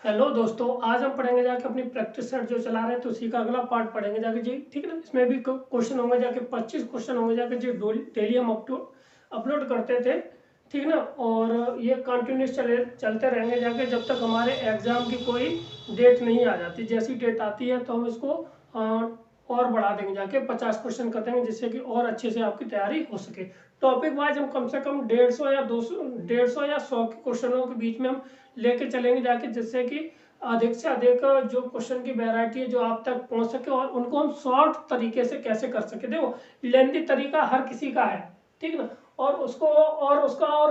Hello दोस्तों, आज हम पढ़ेंगे जाके अपनी प्रैक्टिस सेट जो चला रहे हैं तो उसी का अगला पार्ट पढ़ेंगे जाके जी। ठीक है ना। इसमें भी क्वेश्चन होंगे जाके 25 क्वेश्चन होंगे जाके जो डेली हम अपलोड करते थे। ठीक है ना। और ये कंटिन्यूस चलते रहेंगे जाके जब तक हमारे एग्जाम की कोई डेट नहीं आ जाती। जैसी डेट आती है तो हम इसको और बढ़ा देंगे जाके 50 क्वेश्चन कर देंगे, जिससे कि और अच्छे से आपकी तैयारी हो सके। टॉपिक वाइज हम कम से कम 150 या 200 150 या 100 के क्वेश्चनों के बीच में हम लेके चलेंगे जाके, जिससे कि अधिक से अधिक जो क्वेश्चन की वैरायटी है जो आप तक पहुंच सके और उनको हम शॉर्ट तरीके से कैसे कर सके। देखो, लेंथी तरीका हर किसी का है, ठीक है ना। और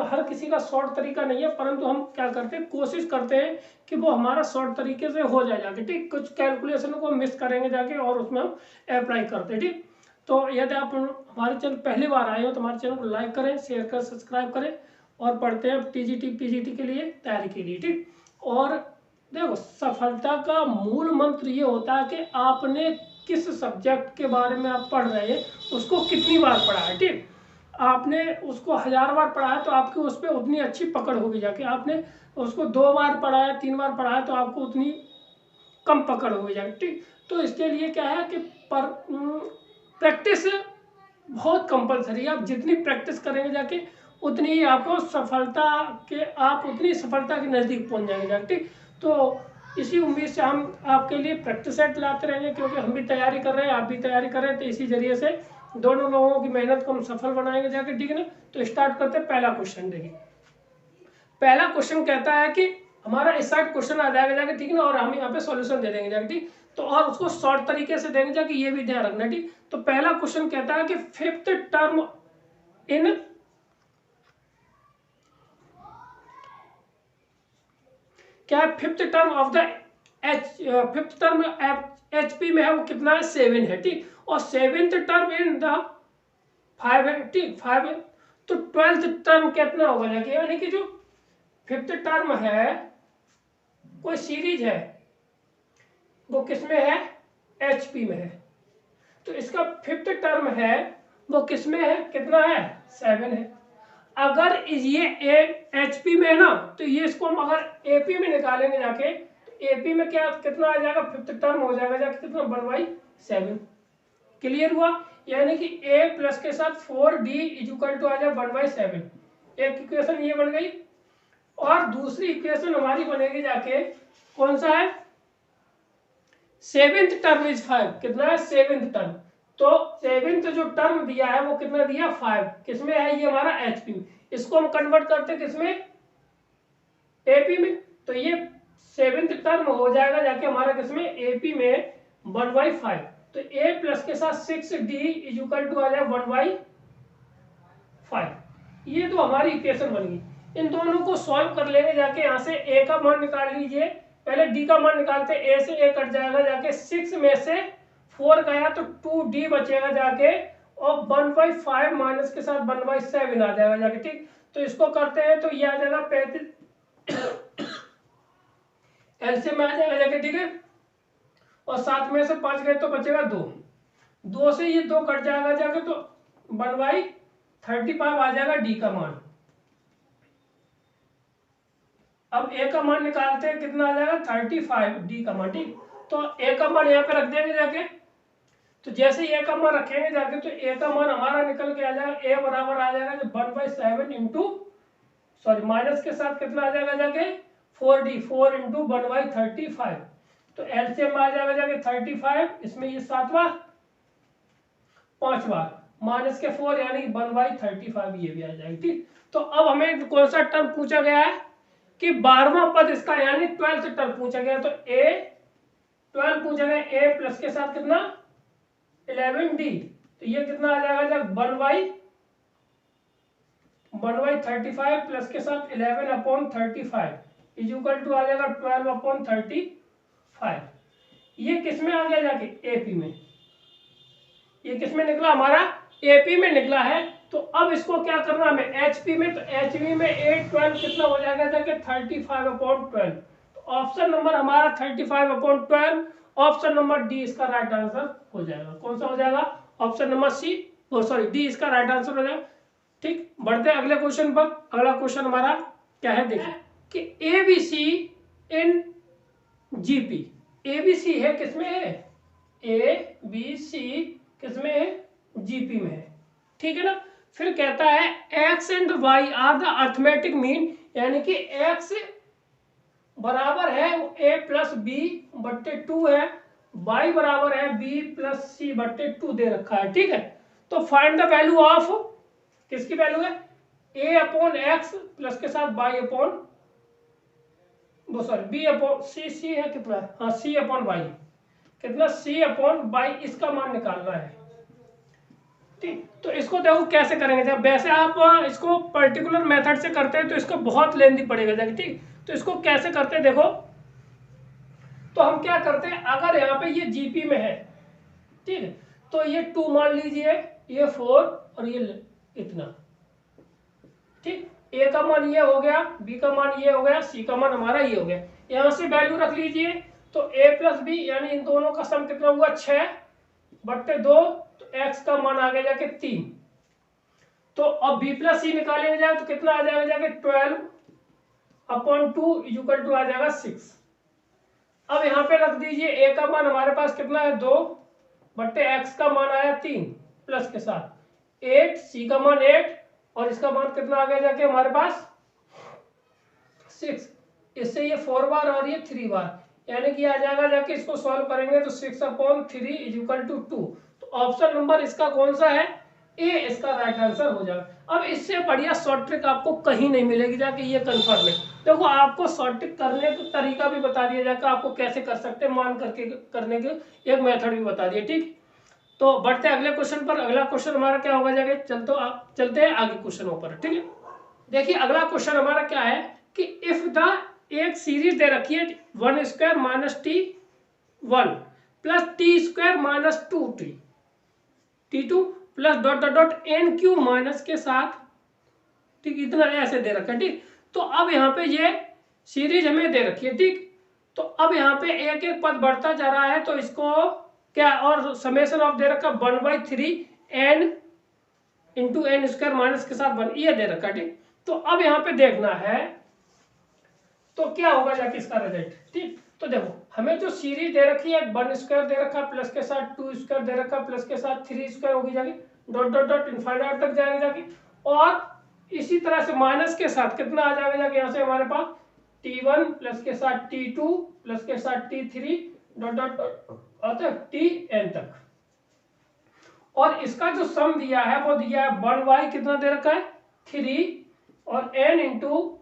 हर किसी का शॉर्ट तरीका नहीं है, परंतु हम क्या करते हैं, कोशिश करते हैं कि वो हमारा शॉर्ट तरीके से हो जाए जाके। ठीक, कुछ कैलकुलेशन को मिस करेंगे जाके और उसमें हम अप्लाई करते हैं। ठीक, तो यदि आप हमारे चैनल पहली बार आए हो तो हमारे चैनल को लाइक करें, शेयर करें, सब्सक्राइब करें और पढ़ते हैं टीजीटी पीजीटी के लिए तैयारी के लिए। ठीक, और देखो, सफलता का मूल मंत्र ये होता है कि आपने किस सब्जेक्ट के बारे में आप पढ़ रहे हैं उसको कितनी बार पढ़ा है। ठीक, आपने उसको 1000 बार पढ़ा है तो आपकी उस पर उतनी अच्छी पकड़ होगी जाके। आपने उसको 2 बार पढ़ा है, 3 बार पढ़ा है तो आपको उतनी कम पकड़ होगी जाके। ठीक, तो इसके लिए क्या है कि प्रैक्टिस बहुत कंपलसरी है। आप जितनी प्रैक्टिस करेंगे जाके उतनी ही आपको आप उतनी सफलता के नज़दीक पहुंच जाएंगे जाके। ठीक, तो इसी उम्मीद से हम आपके लिए प्रैक्टिस सेट लाते रहेंगे, क्योंकि हम भी तैयारी कर रहे हैं, आप भी तैयारी कर रहे हैं, तो इसी जरिए से दोनों लोगों की मेहनत को हम सफल बनाएंगे जाके। ठीक है ना। तो स्टार्ट करते हैं। पहला क्वेश्चन देखिए। पहला क्वेश्चन कहता है कि हमारा इस साइड क्वेश्चन आ जाएगा जाके, ठीक है ना, और हम यहाँ पे सॉल्यूशन दे देंगे जाके। ठीक, तो और उसको शॉर्ट तरीके से देंगे जाके, ये भी ध्यान रखना। ठीक, तो पहला क्वेश्चन कहता है कि फिफ्थ टर्म इन क्या है, fifth term of the fifth term HP में है वो कितना है, 7 है। ठीक, और 7th टर्म इन द 5 है। ठीक, 5 है, तो 12th टर्म कितना होगा जाके, यानी कि जो फिफ्थ टर्म है कोई सीरीज है वो किसमें है, एचपी में है। तो इसका फिफ्थ टर्म है वो किसमें है, कितना है, 7 है। अगर ये एचपी में है ना, तो ये इसको हम अगर एपी में निकालेंगे जाके, तो एपी में क्या कितना आ जाएगा, फिफ्थ टर्म हो जाएगा जाके कितना, 1/7। क्लियर हुआ। यानी कि a प्लस के साथ 4d इक्वल टू आ जाए 1/7। एक इक्वेशन ये बन गई, और दूसरी इक्वेशन हमारी बनेगी जाके, कौन सा है, 7th टर्म इज 5। कितना है, 7th टर्म। तो 7th जो टर्म दिया है वो कितना दिया, 5। किसमें है, ये हमारा एचपी में। इसको हम कन्वर्ट करते हैं किसमें, एपी में। तो ये 7th टर्म हो जाएगा जाके हमारा किसमें, एपी में 1/5। तो a प्लस के साथ 6d इक्वल टू आ जाए 1/5। ये तो हमारी इक्वेशन बन गई। इन दोनों को सॉल्व कर लेंगे जाके, यहाँ से a का मान निकाल लीजिए। पहले d का मान निकालते, a से a कट जाएगा जाके, 6 में से 4 गया तो 2d बचेगा जाके, और 1/5 माइनस के साथ 1/7 आ जाएगा जाके। ठीक, तो इसको करते हैं तो ये आ जाएगा 35, एलसीएम में आ जाएगा जाके। ठीक है, और 7 में से 5 गए तो बचेगा 2, 2 से ये 2 कट जाएगा जाके, तो 1/35 आ जाएगा डी का मान। अब ए का मान निकालते हैं, कितना आ जाएगा, 35 डी का मान। ठीक, तो ए का मान यहाँ पे रख देंगे जाके। तो जैसे ए का मान रखेंगे जाके तो ए का मान हमारा निकल के आ जाएगा, ए बराबर आ जाएगा जो 1/7 इंटू, सॉरी माइनस के साथ कितना आ जाएगा जाके, 4d, 4 इंटू 1/35। तो एलसीएम आ जाएगा जाके 35, इसमें ये 7वां 5वां माइनस के 4 यानी 1/35, ये भी आ जाएगा। ठीक, तो अब हमें कौन सा टर्म पूछा गया है कि 12वां पद इसका, यानी 12th टर्म पूछा गया। तो a 12 पूछा गया, a प्लस के साथ कितना 11d, तो ये कितना आ जाएगा जब 1/35 प्लस के साथ 11/35 इक्वल टू आ जाएगा 12/35। ये किसमें आ गया जाके, एपी में। ये किसमें निकला, हमारा एपी में निकला है। तो अब इसको क्या करना हमें, एचपी में। तो एचपी में 812 कितना हो जाएगा जाके, 35/12। तो ऑप्शन नंबर हमारा 35/12, ऑप्शन नंबर डी इसका राइट आंसर हो जाएगा। कौन सा हो जाएगा, option number C, sorry D इसका राइट आंसर हो जाएगा। ठीक, बढ़ते हैं अगले क्वेश्चन पर। अगला क्वेश्चन हमारा क्या है, देखिए कि ABC in GP. A B C है किसमें है, ए बी सी किसमें है, जीपी में है, ठीक है ना। फिर कहता है X and Y are the arithmetic mean, यानी कि एक्स बराबर है ए प्लस बी बट्टे 2 है, वाई बराबर है बी प्लस सी बट्टे 2 दे रखा है, ठीक है। तो फाइंड द वैल्यू ऑफ, किसकी वैल्यू है, ए अपॉन एक्स प्लस के साथ वाई अपॉन, वो सॉरी बी अपॉन सी है कितना, हाँ सी अपॉन वाई, कितना सी अपॉन वाई, इसका मान निकालना है, ठीक। तो इसको देखो कैसे करेंगे, जब वैसे आप इसको पर्टिकुलर मेथड से करते हैं तो इसको बहुत लेंदी पड़ेगा, ठीक। तो इसको कैसे करते हैं देखो, तो हम क्या करते हैं, अगर यहाँ पे ये जीपी में है, ठीक है, तो ये 2 मान लीजिए, ये 4 और ये इतना, ठीक। ए का मान ये हो गया, बी का मान ये हो गया, सी का मान हमारा ये हो गया, यहां से वैल्यू रख लीजिए। तो ए प्लस बी यानी इन दोनों का सम कितना हुआ 6 बट्टे 2, तो एक्स का मान आ गया जाके 3। तो अब बी प्लस सी निकालेंगे जाए तो कितना आ जाएगा जाके 12 अपॉन 2 इक्वल टू आ जाएगा 6। अब यहाँ पे रख दीजिए, ए का मान हमारे पास कितना है 2 बट्टे एक्स का मान आया 3 प्लस के साथ 8, सी का मान 8 और इसका मान कितना आ गया जाके हमारे पास 6। इससे ये 4 बार और ये 3 बार, यानी कि आ जाएगा जाके इसको सॉल्व करेंगे तो 6 अपॉन 3 इज इक्वल टू 2। तो ऑप्शन नंबर इसका कौन सा है, ए इसका राइट आंसर हो जाएगा। अब इससे बढ़िया शॉर्ट ट्रिक आपको कहीं नहीं मिलेगी जाके, ये कंफर्म है। देखो आपको शॉर्ट ट्रिक करने का तरीका भी बता दिया जाएगा, आपको कैसे कर सकते हैं, मान करके करने के एक मेथड भी बता दिया, ठीक। तो बढ़ते हैं अगले क्वेश्चन पर। अगला क्वेश्चन हमारा क्या होगा जाके, चलते हैं आगे क्वेश्चनों पर, ठीक है। देखिए अगला क्वेश्चन हमारा क्या है कि इफ द, एक सीरीज दे रखी है 1 square minus T 1 plus T square minus 2t t2 plus dot dot dot N Q minus के साथ, ठीक, इतना ऐसे दे रखा है, ठीक। तो अब यहाँ पे ये सीरीज हमें दे रखी है, ठीक। तो अब यहाँ पे एक एक पद बढ़ता जा रहा है, तो इसको क्या, और समेशन ऑफ दे रखा 1/3 n into N square minus के साथ 1, ये दे रखा, ठीक। तो अब यहाँ पे देखना है तो क्या होगा जाके इसका रिजल्ट, ठीक। तो देखो हमें जो सीरीज दे रखी है 1 स्क्वायर दे रखा प्लस के साथ 2 स्क्वायर दे रखा प्लस के साथ 3 स्क्वायर होगी जाके, डॉट डॉट डॉट इनफाइनाइट तक जाएंगे जाके, और इसी तरह से माइनस के साथ कितना आ जाएगा जाके, यहाँ से हमारे पास t1 प्लस के साथ t2 प्लस के साथ t3 dot dot dot tn तक। और इसका जो सम दिया है वो दिया है 1y कितना दे रखा है 3 और n into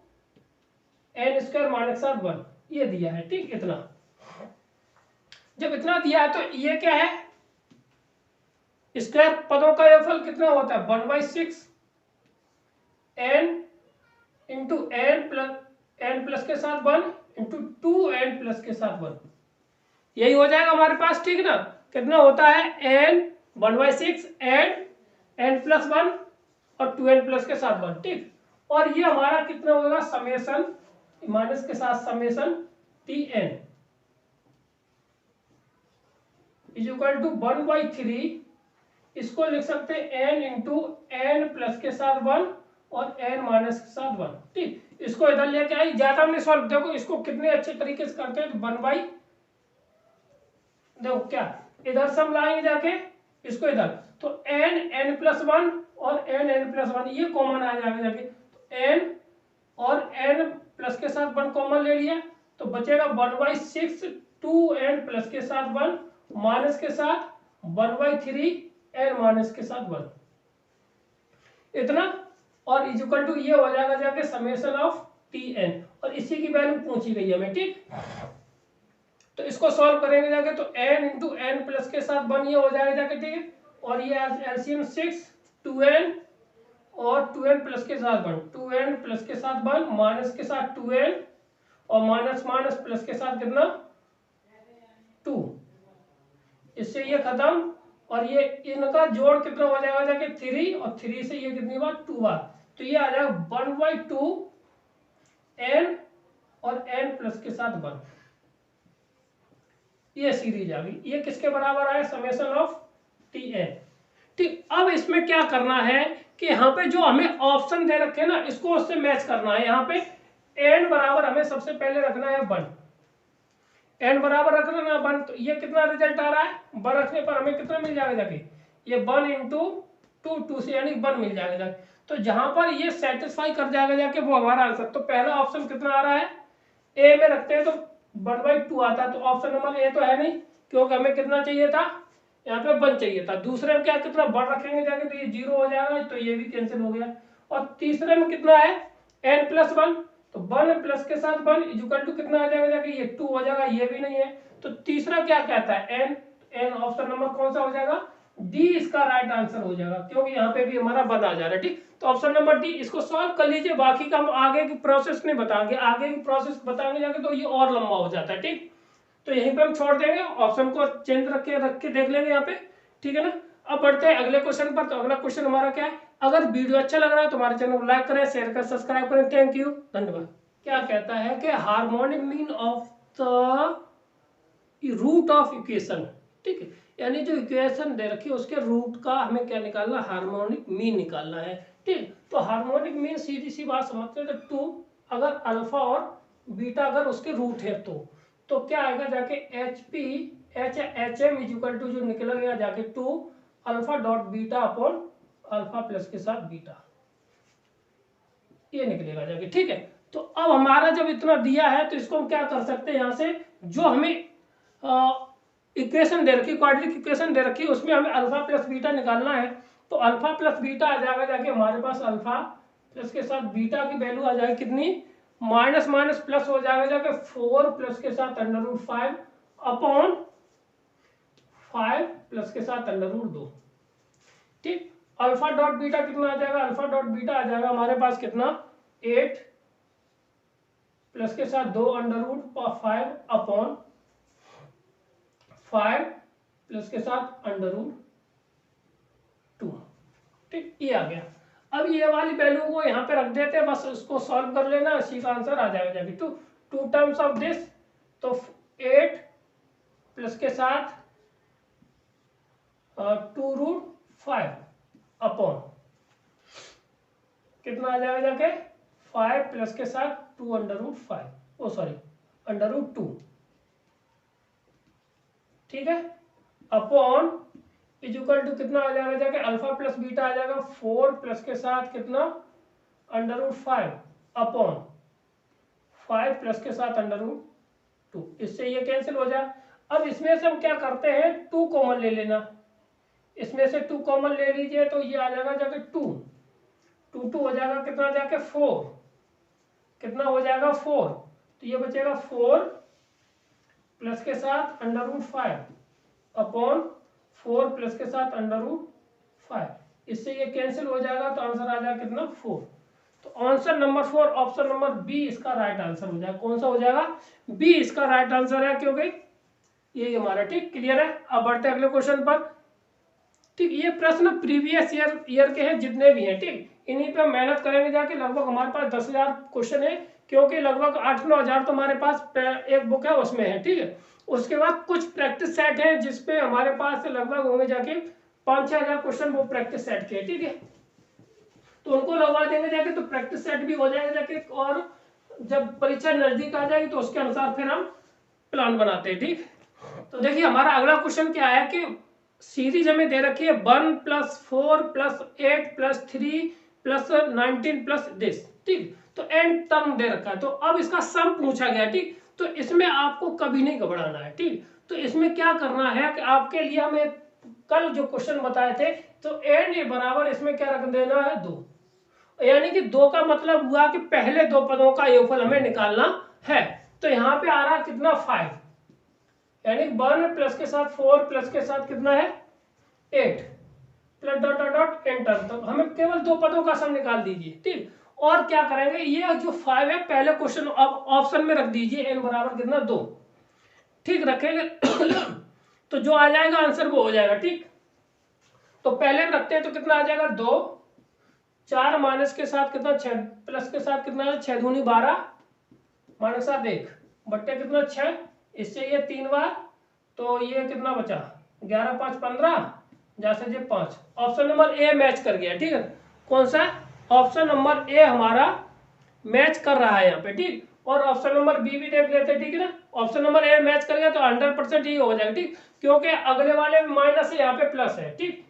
N square minus के साथ 1, ये दिया है, ठीक। इतना जब इतना दिया है तो ये क्या है, स्क्वायर पदों का योगफल कितना होता है 1/6 n इंटू एन प्लस के साथ 1 इंटू 2n प्लस के साथ 1, यही हो जाएगा हमारे पास, ठीक ना। कितना होता है n 1/6 n प्लस 1 और 2n प्लस के साथ 1, ठीक। और ये हमारा कितना होगा समेशन माइनस के साथ summation tn is equal to 1/3, इसको लिख सकते हैं n इंटू एन प्लस के साथ 1 और n माइनस के साथ 1, ठीक। इसको इधर लेके आई, ज्यादा हमने सॉल्व, देखो इसको कितने अच्छे तरीके से करते हैं, तो 1/, देखो क्या इधर सम लाएंगे जाके इसको इधर, तो n प्लस 1 और n प्लस 1 ये कॉमन आ जाएगा जाके, तो n और n प्लस के साथ 1 कॉमन ले लिया, तो बचेगा 1/6 2n प्लस के साथ 1 माइनस के साथ 1/3 n माइनस के साथ 1, इतना। और इक्वल टू ये हो जाएगा जाके समेशन ऑफ tn, और इसी की वैल्यू पूछी गई है हमें, ठीक। तो इसको सॉल्व करेंगे जाके तो n इंटू एन प्लस के साथ 1 ये हो जाएगा जाके, ठीक है। और ये एलसीएम 6 2n और 2n प्लस के साथ 1 2n प्लस के साथ 1 माइनस के साथ 2n और माइनस माइनस प्लस के साथ कितना 2, इससे ये खत्म। और ये इनका जोड़ कितना हो जाएगा जाके 3 और 3 से ये कितनी बार 2 बार, तो ये आ जाएगा 1/2 n और n प्लस के साथ 1, ये सीरीज आ गई। ये किसके बराबर आया समेशन ऑफ tn, ठीक। अब इसमें क्या करना है कि यहाँ पे जो हमें ऑप्शन दे रखे हैं ना इसको उससे मैच करना है। यहाँ पे n बराबर हमें सबसे पहले रखना है 1, n बराबर रख लेना 1, तो ये कितना रिजल्ट आ रहा है, 1 रखने पर हमें कितना मिल जाएगा जाके, ये 1 इंटू 2 से यानी 1 मिल जाएगा जाके। तो जहां पर ये सेटिस्फाई कर जाएगा जाके वो हमारा आंसर। तो पहला ऑप्शन कितना आ रहा है, ए में रखते हैं तो 1/2 आता है, तो ऑप्शन नंबर ए तो है नहीं, क्योंकि हमें कितना चाहिए था, यहाँ पे 1 चाहिए था। दूसरे में क्या कितना 1 रखेंगे जाके तो ये 0 हो जाएगा, तो ये भी कैंसिल हो गया। और तीसरे में कितना है n+1, तो 1 प्लस के साथ 1 इक्वल टू कितना आ जाएगा जाके, ये 2 हो जाएगा, ये भी नहीं है। तो तीसरा क्या कहता है n ऑप्शन नंबर कौन सा हो जाएगा, डी इसका राइट आंसर हो जाएगा, क्योंकि यहाँ पे भी हमारा 1 आ जा रहा है। ठीक, तो ऑप्शन नंबर डी, इसको सॉल्व कर लीजिए, बाकी का हम आगे की प्रोसेस नहीं बताएंगे, आगे की प्रोसेस बताएंगे जाके तो ये और लंबा हो जाता है। ठीक, तो यहीं पे हम छोड़ देंगे, ऑप्शन को चेंज रख के देख लेंगे यहाँ पे, ठीक है ना। अब बढ़ते हैं अगले क्वेश्चन पर। तो अगला क्वेश्चन हमारा क्या है, अगर वीडियो अच्छा लग रहा है तो हमारे चैनल को लाइक करें, शेयर करें, सब्सक्राइब करें। थैंक यू, धन्यवाद। क्या कहता है कि harmonic mean of the root of equation, ठीक है, यानी जो इक्वेशन दे रखी है उसके रूट का हमें क्या निकालना, हार्मोनिक मीन निकालना है। ठीक, तो हार्मोनिक मीन सीधी सी बात समझते हैं, तो 2 अगर अल्फा और बीटा अगर उसके रूट है तो क्या आएगा जाके HM इक्वल टू जो निकला गया जाके 2 alpha dot beta upon alpha plus के साथ बीटा, ये निकलेगा जाके। ठीक है, तो अब हमारा जब इतना दिया है तो इसको हम क्या कर सकते हैं, यहाँ से जो हमें इक्वेशन दे रखी, क्वाड्रेटिक इक्वेशन दे रखी है, उसमें हमें अल्फा प्लस बीटा निकालना है। तो अल्फा प्लस बीटा आ जाएगा जाके हमारे पास, अल्फा प्लस के साथ बीटा की वैल्यू आ जाएगी कितनी, माइनस माइनस प्लस हो जाएगा जाके 4 प्लस के साथ √5 अपॉन 5 प्लस के साथ √2। ठीक, अल्फा डॉट बीटा कितना आ जाएगा, अल्फा डॉट बीटा आ जाएगा हमारे पास कितना, 8 प्लस के साथ 2 √5 अपॉन 5 प्लस के साथ √2। ठीक, ये आ गया। अब ये वाली वैल्यू को यहाँ पे रख देते हैं, बस उसको सॉल्व कर लेना, इसी का आंसर आ जाएगा जाके 2 टर्म्स ऑफ दिस, तो 8 प्लस के साथ 2√5 अपॉन कितना आ जाएगा जाके 5 प्लस के साथ 2 √5, ओ सॉरी √2। ठीक है, अपॉन इक्वल टू कितना आ जाएगा जाके, अल्फा प्लस बीटा आ जाएगा 4 प्लस के साथ कितना √5 अपॉन 5 प्लस के साथ √2। इससे ये कैंसिल हो जाए। अब इसमें से हम क्या करते हैं, 2 कॉमन ले लेना, इसमें से 2 कॉमन ले लीजिए, तो ये आ जाएगा जाके 2 हो जाएगा कितना जाके 4, कितना हो जाएगा 4, तो ये बचेगा 4 प्लस के साथ √5 अपॉन 4 प्लस के साथ √5, इससे ये कैंसिल हो जाएगा, तो आंसर आ जाएगा कितना 4। तो answer number 4 option number B इसका राइट आंसर हो जाएगा। कौन सा हो जाएगा, बी इसका राइट आंसर है, क्योंकि ये हमारा। ठीक, क्लियर है। अब बढ़ते हैं अगले क्वेश्चन पर। ठीक, ये प्रश्न प्रीवियस ईयर के हैं जितने भी हैं, ठीक, इन्हीं पे मेहनत करेंगे जाके। लगभग हमारे पास 10,000 क्वेश्चन है, क्योंकि लगभग 8-9 हज़ार तो हमारे पास एक बुक है उसमें है। ठीक है, उसके बाद कुछ प्रैक्टिस सेट है जिसपे हमारे पास लगभग होंगे जाके 5-6 हज़ार क्वेश्चन वो प्रैक्टिस सेट के। ठीक है, तो उनको लगवा देंगे जाके, तो प्रैक्टिस सेट भी हो जाएगा जाके, और जब परीक्षा नजदीक आ जाएगी तो उसके अनुसार फिर हम प्लान बनाते हैं। ठीक, तो देखिए हमारा अगला क्वेश्चन क्या है कि सीरीज हमें दे रखी है 1 + 4 + 8 + 3 + 19 + दिस। ठीक, तो n टर्म दे रखा है, तो अब इसका सम पूछा गया। ठीक, तो इसमें आपको कभी नहीं घबराना है। ठीक, तो इसमें क्या करना है कि आपके लिए हमें कल जो क्वेश्चन बताए थे, तो n बराबर इसमें क्या रख देना है 2, यानी कि 2 का मतलब हुआ कि पहले 2 पदों का योगफल हमें निकालना है। तो यहाँ पे आ रहा कितना 5, यानी 1 प्लस के साथ 4 प्लस के साथ कितना है 8 plus dot dot dot enter. तो हमें केवल 2 पदों का सम निकाल दीजिए। ठीक, और क्या करेंगे, ये जो 5 है पहले क्वेश्चन ऑप्शन में रख दीजिए, n बराबर कितना 2। ठीक, रखेंगे तो जो आ जाएगा आंसर वो हो जाएगा। ठीक, तो पहले रखते हैं तो कितना आ जाएगा 2, 4 माइनस के साथ कितना 6 प्लस के साथ कितना है 6 दूनी 12 माइनस 7 1 बट्टे कितना 6, इससे ये 3 बार, तो ये कितना बचा 11 5 15 जैसे जे 5। ऑप्शन नंबर ए मैच कर गया। ठीक है, कौन सा ऑप्शन नंबर ए हमारा मैच कर रहा है यहाँ पे। ठीक, और ऑप्शन नंबर बी भी देख लेते हैं, ठीक है ना। ऑप्शन नंबर ए मैच करेगा तो 100% ये हो जाएगा, ठीक, क्योंकि अगले वाले में माइनस है, यहाँ पे प्लस है, ठीक।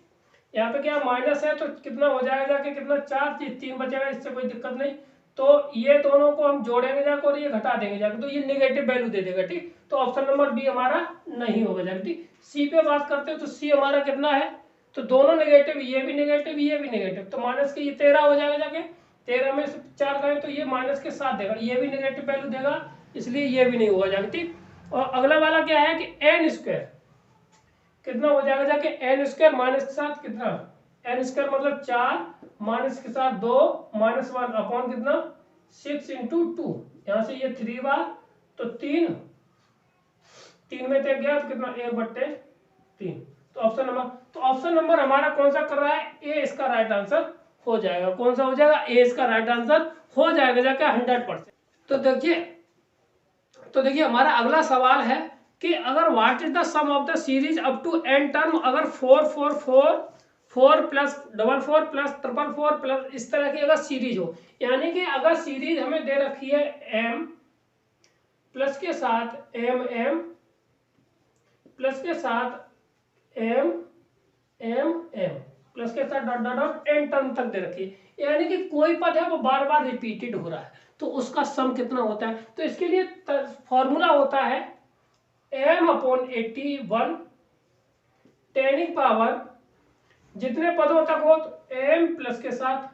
यहाँ पे क्या माइनस है तो कितना हो जाएगा जाके, कितना 4 चीज 3 बचेगा, इससे कोई दिक्कत नहीं। तो ये दोनों को हम जोड़ेंगे जाकर और ये घटा देंगे जाकर, तो ये नेगेटिव वैल्यू दे देगा, ठीक। तो ऑप्शन नंबर बी हमारा नहीं होगा जाकर, ठीक। सी पे बात करते हैं तो सी हमारा कितना है, तो दोनों नेगेटिव, ये भी नेगेटिव ये भी नेगेटिव, तो माइनस के ये 13 हो जाएगा जाके। 13 में से 4 गए तो ये माइनस के 7 देगा, ये भी नेगेटिव वैल्यू देगा, इसलिए ये भी नहीं होगा जाके, ठीक। और अगला वाला क्या है कि एन स्क्वायर कितना हो जाएगा जाके, एन स्क्वायर माइनस के साथ कितना, एन स्क्वायर मतलब 4 माइनस के साथ 2 -1 अपॉन कितना 6 इंटू 2, यहाँ से ये 3 बार तो 3 में से गया तो कितना 1/3, तो ऑप्शन नंबर हमारा कौन सा कर रहा है, ए इसका राइट आंसर हो जाएगा। कौन सा हो जाएगा, ए इसका राइट आंसर हो जाएगा जाके 100%। तो देखिए हमारा अगला सवाल है कि अगर what is the sum of the series up to N term, अगर 4 4 4 4 प्लस 4 4 प्लस 4 4 प्लस इस तरह की अगर सीरीज हो, यानी कि अगर सीरीज हमें दे रखी है m प्लस के साथ m प्लस के साथ m प्लस के साथ dot dot dot N term तक दे रखी है, यानी कि कोई पद है वो बार बार रिपीटेड हो रहा है, तो उसका सम कितना होता है। तो इसके लिए फॉर्मूला होता है m/81 टेनिक पावर जितने पदों तक हो, तो m प्लस के साथ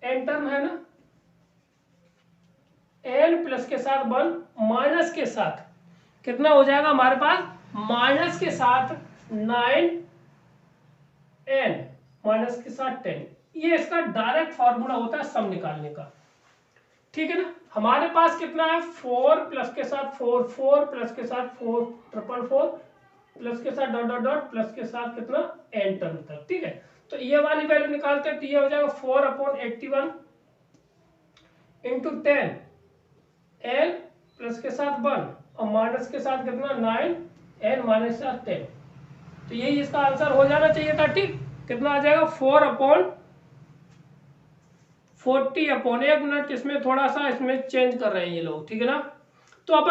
n टर्म है ना, n प्लस के साथ 1 माइनस के साथ कितना हो जाएगा हमारे पास, माइनस के साथ 9 n माइनस के साथ 10, ये इसका डायरेक्ट फॉर्मूला होता है सम निकालने का, ठीक है ना। हमारे पास कितना है 4 प्लस के साथ 4 4 प्लस के साथ 4 4 4 प्लस के साथ डॉट डॉट डॉट प्लस के साथ कितना n टर्म तक, ठीक है। तो ये वाली वैल्यू निकालते हैं तो ये हो जाएगा 4/81 इंटू 10 n प्लस के साथ 1 और माइनस के साथ कितना 9 n माइनस के साथ 10, तो यही इसका आंसर हो जाना चाहिए था, ठीक। कितना आ जाएगा 4/40 1 मिनट, इसमें थोड़ा सा इसमें चेंज कर रहे हैं ये लोग, ठीक है ना। तो अब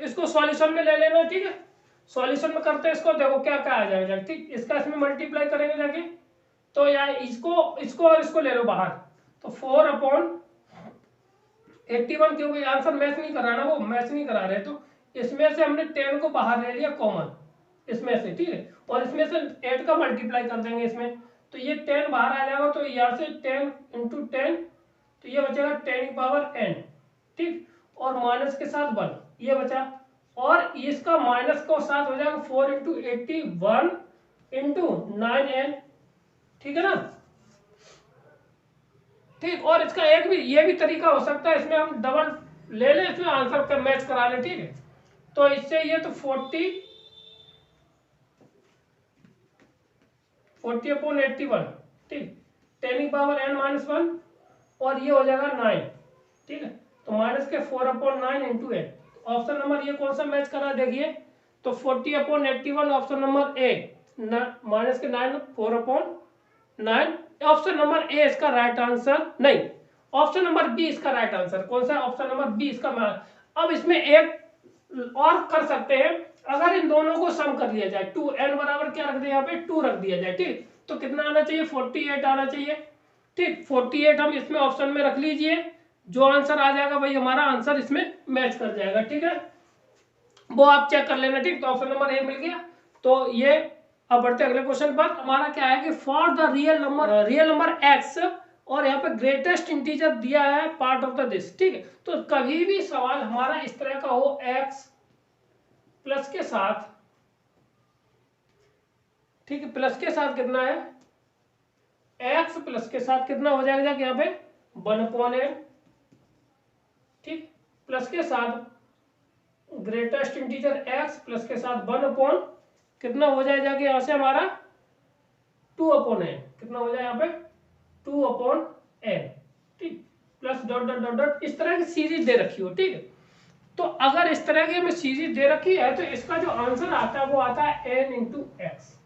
इसको सॉल्यूशन में ले लेना, ठीक है। सॉल्यूशन में करते हैं इसको, देखो क्या क्या आ जाएगा, ठीक। इसका इसमें मल्टीप्लाई करेंगे जाके, तो यार इसको और इसको ले लो बाहर, तो 4/81 क्योंकि आंसर मैच नहीं कर रहा ना, वो मैच नहीं करा रहे, तो इसमें से हमने 10 को बाहर ले लिया कॉमन इसमें से, ठीक है, और इसमें से 8 का मल्टीप्लाई कर देंगे इसमें, तो ये 10 बाहर आ जाएगा, तो यहाँ से 10 इंटू 10 तो ये बचेगा 10⁻n, ठीक, और माइनस के साथ 1 ये बचा, और इसका माइनस को साथ हो जाएगा 4 इंटू 81 इंटू 9n, ठीक है ना, ठीक। और इसका एक भी ये भी तरीका हो सकता है, इसमें हम डबल ले लें, इसमें आंसर का मैच करा लें, ठीक है। तो इससे ये तो 40/81, ठीक, 10⁻n-1 और ये हो जाएगा 9, ठीक है। तो माइनस के 4/9 इंटू 8, ऑप्शन नंबर ये कौन सा मैच करा देखिए, तो 40/81 ऑप्शन नंबर ए, माइनस के 9 4/9, ऑप्शन नंबर ए इसका राइट आंसर नहीं, ऑप्शन नंबर बी इसका राइट आंसर। कौन सा, ऑप्शन नंबर बी इसका। अब इसमें एक और कर सकते हैं, अगर इन दोनों को सम कर लिया जाए, 2n बराबर क्या रख दिया यहाँ पे 2 रख दिया जाए, ठीक, तो कितना आना चाहिए 48 आना चाहिए, ठीक। 48 हम इसमें ऑप्शन में रख लीजिए, जो आंसर आ जाएगा भाई हमारा आंसर इसमें मैच कर जाएगा, ठीक है, वो आप चेक कर लेना, ठीक। तो ऑप्शन नंबर ए मिल गया। तो ये अब बढ़ते अगले क्वेश्चन पर। हमारा क्या है कि for the real number x, और यहाँ पे ग्रेटेस्ट इंटीजर दिया है पार्ट ऑफ द दिस, ठीक है। तो कभी भी सवाल हमारा इस तरह का हो, x प्लस के साथ, ठीक है, प्लस के साथ कितना है, x प्लस के साथ कितना हो जाएगा यहाँ पे 1/n, ठीक, प्लस के साथ ग्रेटेस्ट इंटीजर x प्लस के साथ 1 कितना हो जाएगा यहाँ से हमारा 2/n, कितना हो जाए यहाँ पे 2/n, ठीक, plus dot dot dot dot इस तरह की सीरीज दे रखी हो, ठीक है। तो अगर इस तरह की हमें सीरीज दे रखी है तो इसका जो आंसर आता है वो आता है n इंटू एक्स।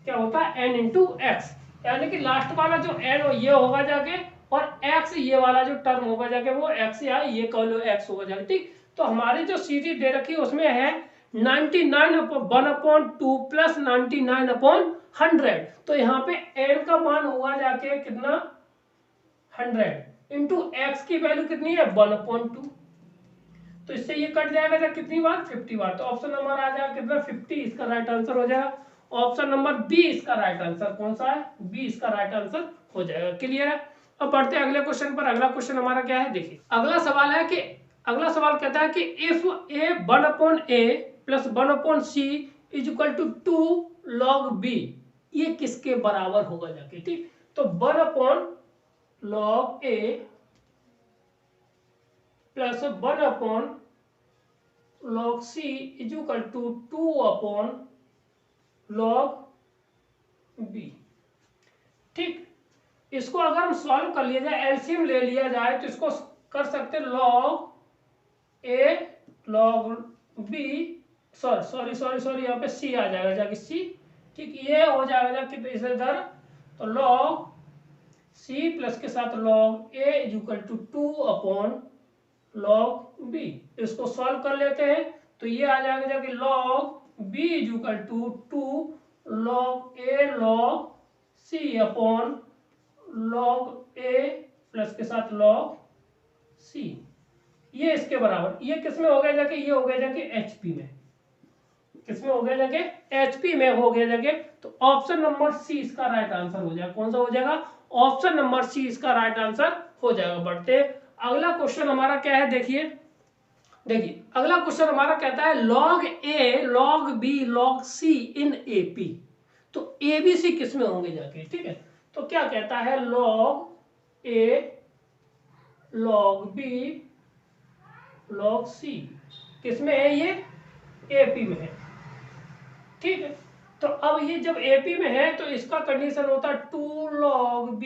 क्या होता है n इंटू एक्स, यानी कि लास्ट वाला जो n हो ये होगा जाके और x ये वाला जो टर्म होगा जाके वो x या ये कॉल x होगा जाके, ठीक। तो हमारी जो सीरीज दे रखी है उसमें है 99/1/2 प्लस 99/100। तो यहाँ पे n का मान होगा जाके कितना 100 इंटू एक्स की वैल्यू कितनी है 1/2। तो इससे ये कट जाएगा जब कितनी बार 50 बार। तो ऑप्शन नंबर आ जाएगा कितना 50, इसका राइट आंसर हो जाएगा। ऑप्शन नंबर बी इसका राइट आंसर कौन सा है, बी इसका राइट आंसर हो जाएगा। क्लियर है। अब बढ़ते हैं अगले क्वेश्चन पर। अगला क्वेश्चन हमारा क्या है देखिए, अगला सवाल है कि अगला सवाल कहता है कि if A 1/a plus 1/c is equal to 2 log b, ये किसके बराबर होगा जाके, ठीक। तो 1/log a plus 1/log c is equal to 2/log b, ठीक। इसको अगर हम सॉल्व कर लिया जाए, एलसीएम ले लिया जाए, तो इसको कर सकते log a log b, sorry यहाँ पे c आ जाएगा जाके c, ठीक। ये हो जाएगा जाके इसे इधर, तो log c प्लस के साथ log a is equal to 2/log b। इसको सॉल्व कर लेते हैं तो ये आ जाएगा जाके log b is equal to 2 log a log c upon log a plus के साथ log c, ये इसके बराबर। ये किसमें हो गया जाके, ये हो गया जाके HP में, किसमें हो गया जाके HP में हो गया जाके। तो ऑप्शन नंबर सी इसका राइट आंसर हो जाएगा। कौन सा हो जाएगा, ऑप्शन नंबर सी इसका राइट आंसर हो जाएगा। बढ़ते अगला क्वेश्चन हमारा क्या है देखिए, अगला क्वेश्चन हमारा कहता है log a log b log c in AP। तो ABC किसमें होंगे जाके, ठीक है। तो क्या कहता है log a log b log c किसमें है, ये AP में है, ठीक है। तो अब ये जब AP में है तो इसका कंडीशन होता है 2 log b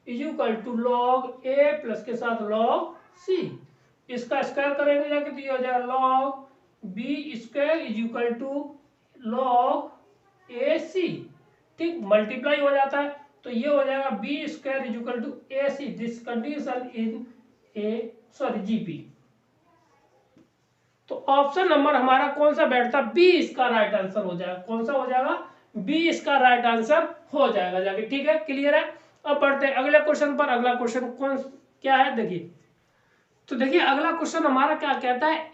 is equal to log a plus के साथ log c। इसका स्क्वायर करेंगे जाके तो ये हो जाएगा log b square is equal to log ac, ठीक। मल्टीप्लाई हो जाता है तो ये हो जाएगा b square is equal to ac, this condition in GP। तो ऑप्शन नंबर हमारा कौन सा बैठता, बी इसका राइट आंसर हो जाएगा। कौन सा हो जाएगा, बी इसका राइट आंसर हो जाएगा जाके, ठीक है। क्लियर है। अब बढ़ते हैं अगले क्वेश्चन पर। अगला क्वेश्चन कौन क्या है देखिए, तो देखिए अगला क्वेश्चन हमारा क्या कहता है,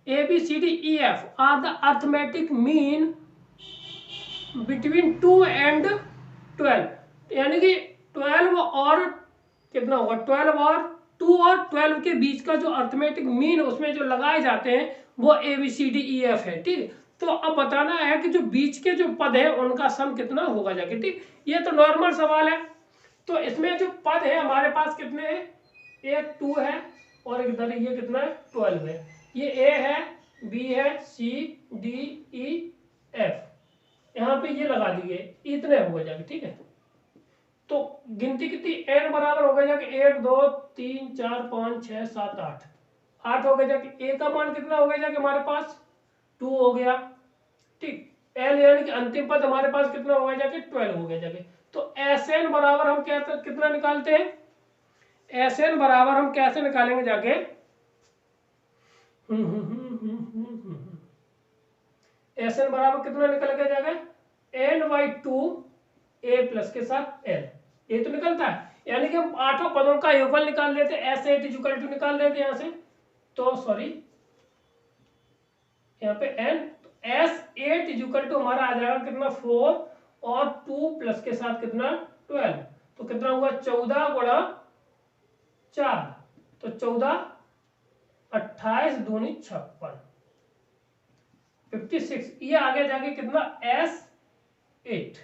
ABCDEF are the arithmetic mean between 2 and 12, यानी कि 12 और कितना होगा, 12 और 2 और 12 के बीच का जो अर्थमेटिक मीन उसमें जो लगाए जाते हैं वो ABCDEF है, ठीक। तो अब बताना है कि जो बीच के जो पद है उनका सम कितना होगा जाके, ठीक। ये तो नॉर्मल सवाल है। तो इसमें जो पद है हमारे पास कितने हैं, एक 2 है और इधर ये कितना है 12 है। ये A है, B है, C D E F, यहाँ पे ये लगा दिए, इतने होगा जाके, ठीक है। तो गिनती कितनी, n बराबर हो गया जाके 1 2 3 4 5 6 7 8 हो गया जाके। ए का मान कितना हो गया जाके हमारे पास 2 हो गया, ठीक। एल यानी कि अंतिम पद हमारे पास कितना हो गया जाके 12 हो गया जाके। तो SN बराबर हम क्या कितना निकालते हैं, SN बराबर हम कैसे निकालेंगे जाके, SN बराबर कितना निकल गया जाके n/2 a प्लस के साथ l, ये तो निकलता है। यानी कि हम 8 पदों का योगफल निकाल लेते हैं, S8 इज इक्वल टू निकाल लेते हैं यहाँ से, तो सॉरी यहाँ पे n, तो S8 इज इक्वल टू हमारा आ जाएगा कितना 4 और 2 प्लस के साथ कितना 12, तो कितना हुआ 14 गुणा 4, तो 14 28 दूनी 56 56, ये आगे जाके कितना S8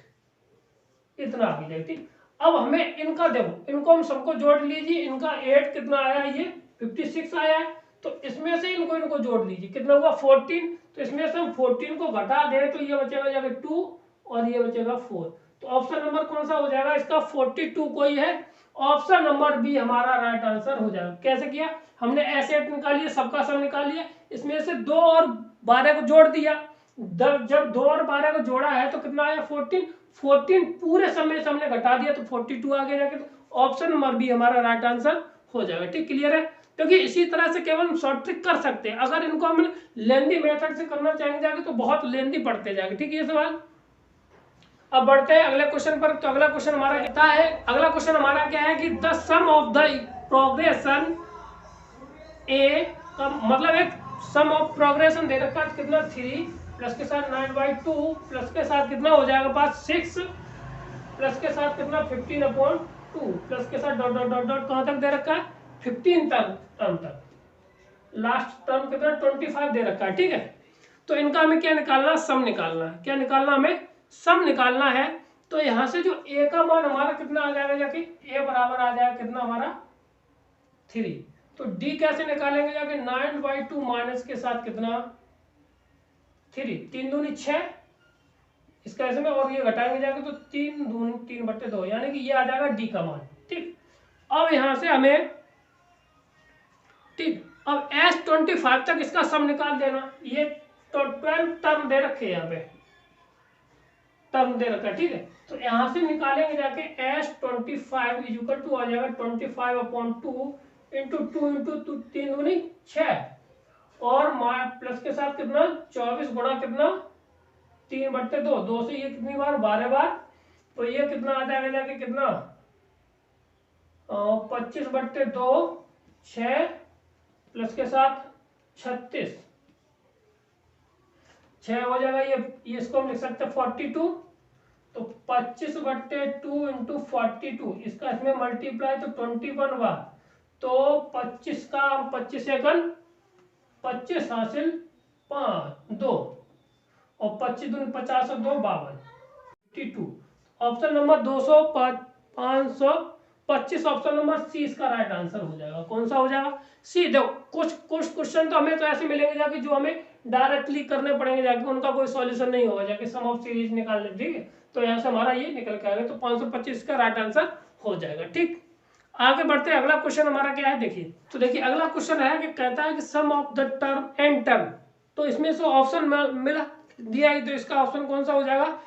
इतना आगे जाए, ठीक। अब हमें इनका देखो, इनको हम सबको जोड़ लीजिए, इनका 8 कितना आया, ये 56 आया है, तो इसमें से इनको जोड़ लीजिए, कितना हुआ 14, तो इसमें से हम 14 को घटा दें तो ये बचेगा जाके 2 और ये बचेगा 4। तो ऑप्शन नंबर कौन सा हो जाएगा इसका 42 कोई है, ऑप्शन नंबर बी हमारा राइट आंसर हो जाएगा। कैसे किया, हमने S8 निकाल लिया, सबका सम निकाल लिया, इसमें से 2 और 12 को जोड़ दिया, जब 2 और 12 को जोड़ा है तो कितना आया 14। 14 पूरे समय से हमने घटा दिया तो 42 आ गया जाके, तो ऑप्शन नंबर बी हमारा राइट आंसर हो जाएगा। ठीक, क्लियर है। क्योंकि इसी तरह से केवल शॉर्ट ट्रिक कर सकते हैं, अगर इनको हम लेंदी मेथड से करना चाहेंगे जाके तो बहुत लेंदी पड़ते जाएंगे। ठीक है ये सवाल। अब बढ़ते हैं अगले क्वेश्चन पर। तो अगला क्वेश्चन हमारा क्या है, अगला क्वेश्चन हमारा क्या है कि the sum of the progression A का मतलब एक सम ऑफ प्रोग्रेशन दे रखा है कितना 3 प्लस के साथ 9/2 प्लस के साथ कितना हो जाएगा पास 6 प्लस के साथ कितना 15/2 प्लस के साथ डॉट डॉट डॉट डॉट कहां तक दे रखा है 15 टर्म तक, लास्ट टर्म कितना 25 दे रखा है। ठीक है, तो इनका हमें क्या निकालना, सम निकालना है। क्या निकालना, हमें सम निकालना है। तो यहां से जो ए का मान हमारा कितना आ जाएगा जाके ए बराबर आ जाएगा कितना हमारा 3। तो डी कैसे निकालेंगे जाके 9/2 माइनस के साथ कितना 3, 3 दूनी 6 इसका ऐसे में, और ये घटाएंगे जाके तो 3 दूनी 3/2 यानी कि ये आ जाएगा डी का मान। ठीक, अब यहां से हमें, ठीक, अब S25 तक इसका सम निकाल देना। ये तो 12 टर्म दे रखे यहाँ पे, टर्म दे रखा है। ठीक है, तो यहां से निकालेंगे जाके S25 इज इक्वल टू आ जाएगा 25/2 इंटू 2 इंटू 3 दूनी 6 और प्लस के साथ कितना 24 गुणा कितना 3/2, 2 से ये कितनी बार 12 बार, तो ये कितना आ जाएगा जाके कितना 25/2 6 प्लस के साथ 36 6 हो जाएगा। ये इसको हम लिख सकते हैं 42, तो 25/2 इंटू 42 इसका इसमें मल्टीप्लाई तो 21 बार, तो 25 का 25 सेकंड 25 हासिल 5 2 और 25 दूनी 50 और 2 52। Option number 525 option number C इसका राइट आंसर हो जाएगा। कौन सा हो जाएगा, सी। देखो कुछ क्वेश्चन तो हमें तो ऐसे मिलेंगे जाके जो हमें डायरेक्टली करने पड़ेंगे जाके, उनका कोई सॉल्यूशन नहीं होगा जाके सम ऑफ सीरीज निकालने। ठीक है, तो यहाँ से हमारा ये निकल के आएगा, तो 525 का राइट आंसर हो जाएगा। ठीक, आगे बढ़ते हैं। अगला क्वेश्चन हमारा क्या है देखिए, तो देखिए अगला क्वेश्चन है कि कहता है कि sum of the term N term, तो इसमें से ऑप्शन मिला दिया है, तो इसका ऑप्शन कौन सा हो जाएगा,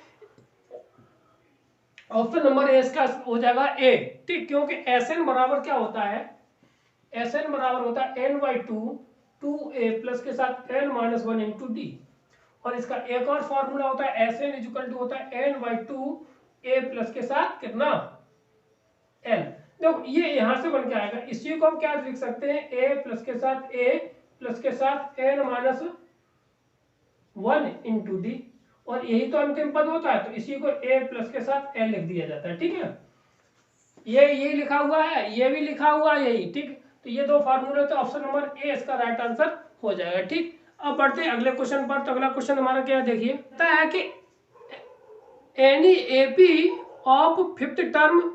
ऑप्शन नंबर ए इसका हो जाएगा ए। ठीक, क्योंकि एस एन बराबर क्या होता है, एस एन बराबर होता है n/2 2a प्लस के साथ n-1 इंटू डी, और इसका एक और फॉर्मूला होता है एस एन इक्वल टू होता है n/2 a प्लस के साथ कितना n। देखो ये यहां से बन के आएगा, इसी को हम क्या लिख सकते हैं a प्लस के साथ a प्लस के साथ n-1 इंटू डी, और यही तो अंतिम पद होता है, तो इसी को a प्लस के साथ n लिख दिया जाता है। ठीक है, ये लिखा हुआ है, ये भी लिखा हुआ है यही। ठीक, तो ये दो फार्मूले, तो ऑप्शन नंबर ए इसका राइट आंसर हो जाएगा। ठीक, अब बढ़ते हैं अगले क्वेश्चन पर। तो अगला क्वेश्चन हमारा क्या है देखिए, कहता है कि any AP of 5th term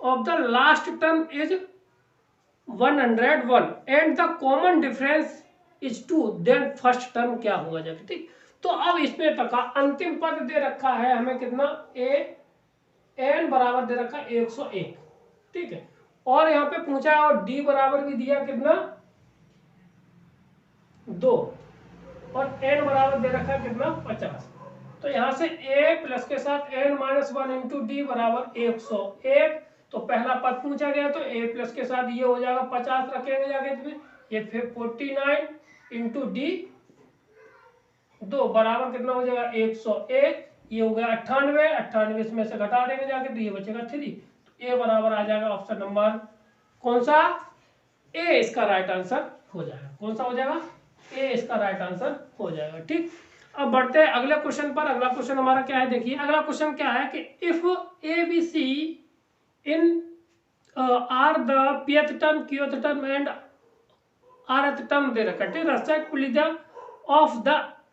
of the last term is 101 and the common difference is 2, then first term क्या होगा जाके। ठीक, तो अब इसमें तक अंतिम पद दे रखा है हमें कितना एन बराबर दे रखा है 101। ठीक है, और यहाँ पे पूछा है और डी बराबर भी दिया कितना 2, और एन बराबर दे रखा है कितना 50। तो यहाँ से a प्लस के साथ n-1 इंटू डी बराबर 101, तो पहला पद पूछा गया, तो a प्लस के साथ ये हो जाएगा 50 रखेंगे जाके इसमें, ये फिर 49 इंटू डी 2 बराबर कितना हो जाएगा 101, ये हो गया 98, 98 इसमें से घटा देंगे जाके तो ये बचेगा 3, तो ए बराबर आ जाएगा ऑप्शन नंबर कौन सा, ए इसका राइट आंसर हो जाएगा। कौन सा हो जाएगा, ए इसका राइट आंसर हो जाएगा। ठीक, अब बढ़ते हैं अगले क्वेश्चन पर। अगला क्वेश्चन हमारा क्या है देखिए, अगला क्वेश्चन क्या है कि if A B C in are the pth term qth term and rth term दे रखा है respectively the of the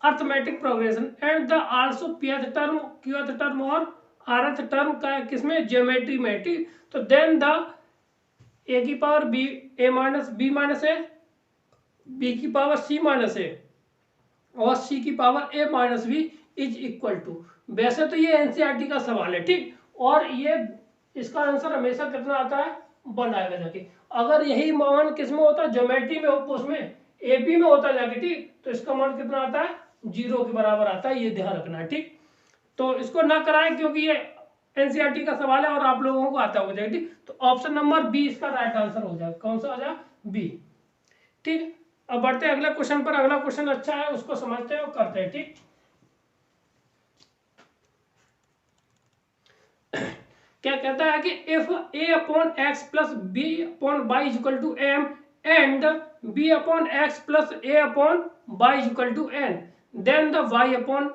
arithmetic progression and the also pth term qth term और rth टर्म का किसमें ज्योमेट्री में। ठीक, तो देन द a की power b a minus b minus a, b की पावर c माइनस a और c की power a minus b is equal to. वैसे तो ये एनसीईआरटी का सवाल है। ठीक, और ये इसका आंसर हमेशा कितना आता है 1 आएगा जाके। अगर यही मान किस में होता है ज्योमेट्री में, उसमें एपी में होता जाके, ठीक, तो इसका मान कितना आता है 0 के बराबर आता है, ये ध्यान रखना है। ठीक, तो इसको ना कराएं क्योंकि ये एनसीईआरटी का सवाल है और आप लोगों को आता होगा। ठीक, तो ऑप्शन नंबर बी इसका राइट आंसर हो जाएगा। कौन सा हो जाएगा? बी। ठीक, अब बढ़ते हैं अगले क्वेश्चन पर। अगला क्वेश्चन अच्छा है, उसको समझते हैं और करते हैं। ठीक, क्या कहता है कि if a upon X plus B upon Y is equal to M and b upon X plus a upon Y is equal to N, then the y upon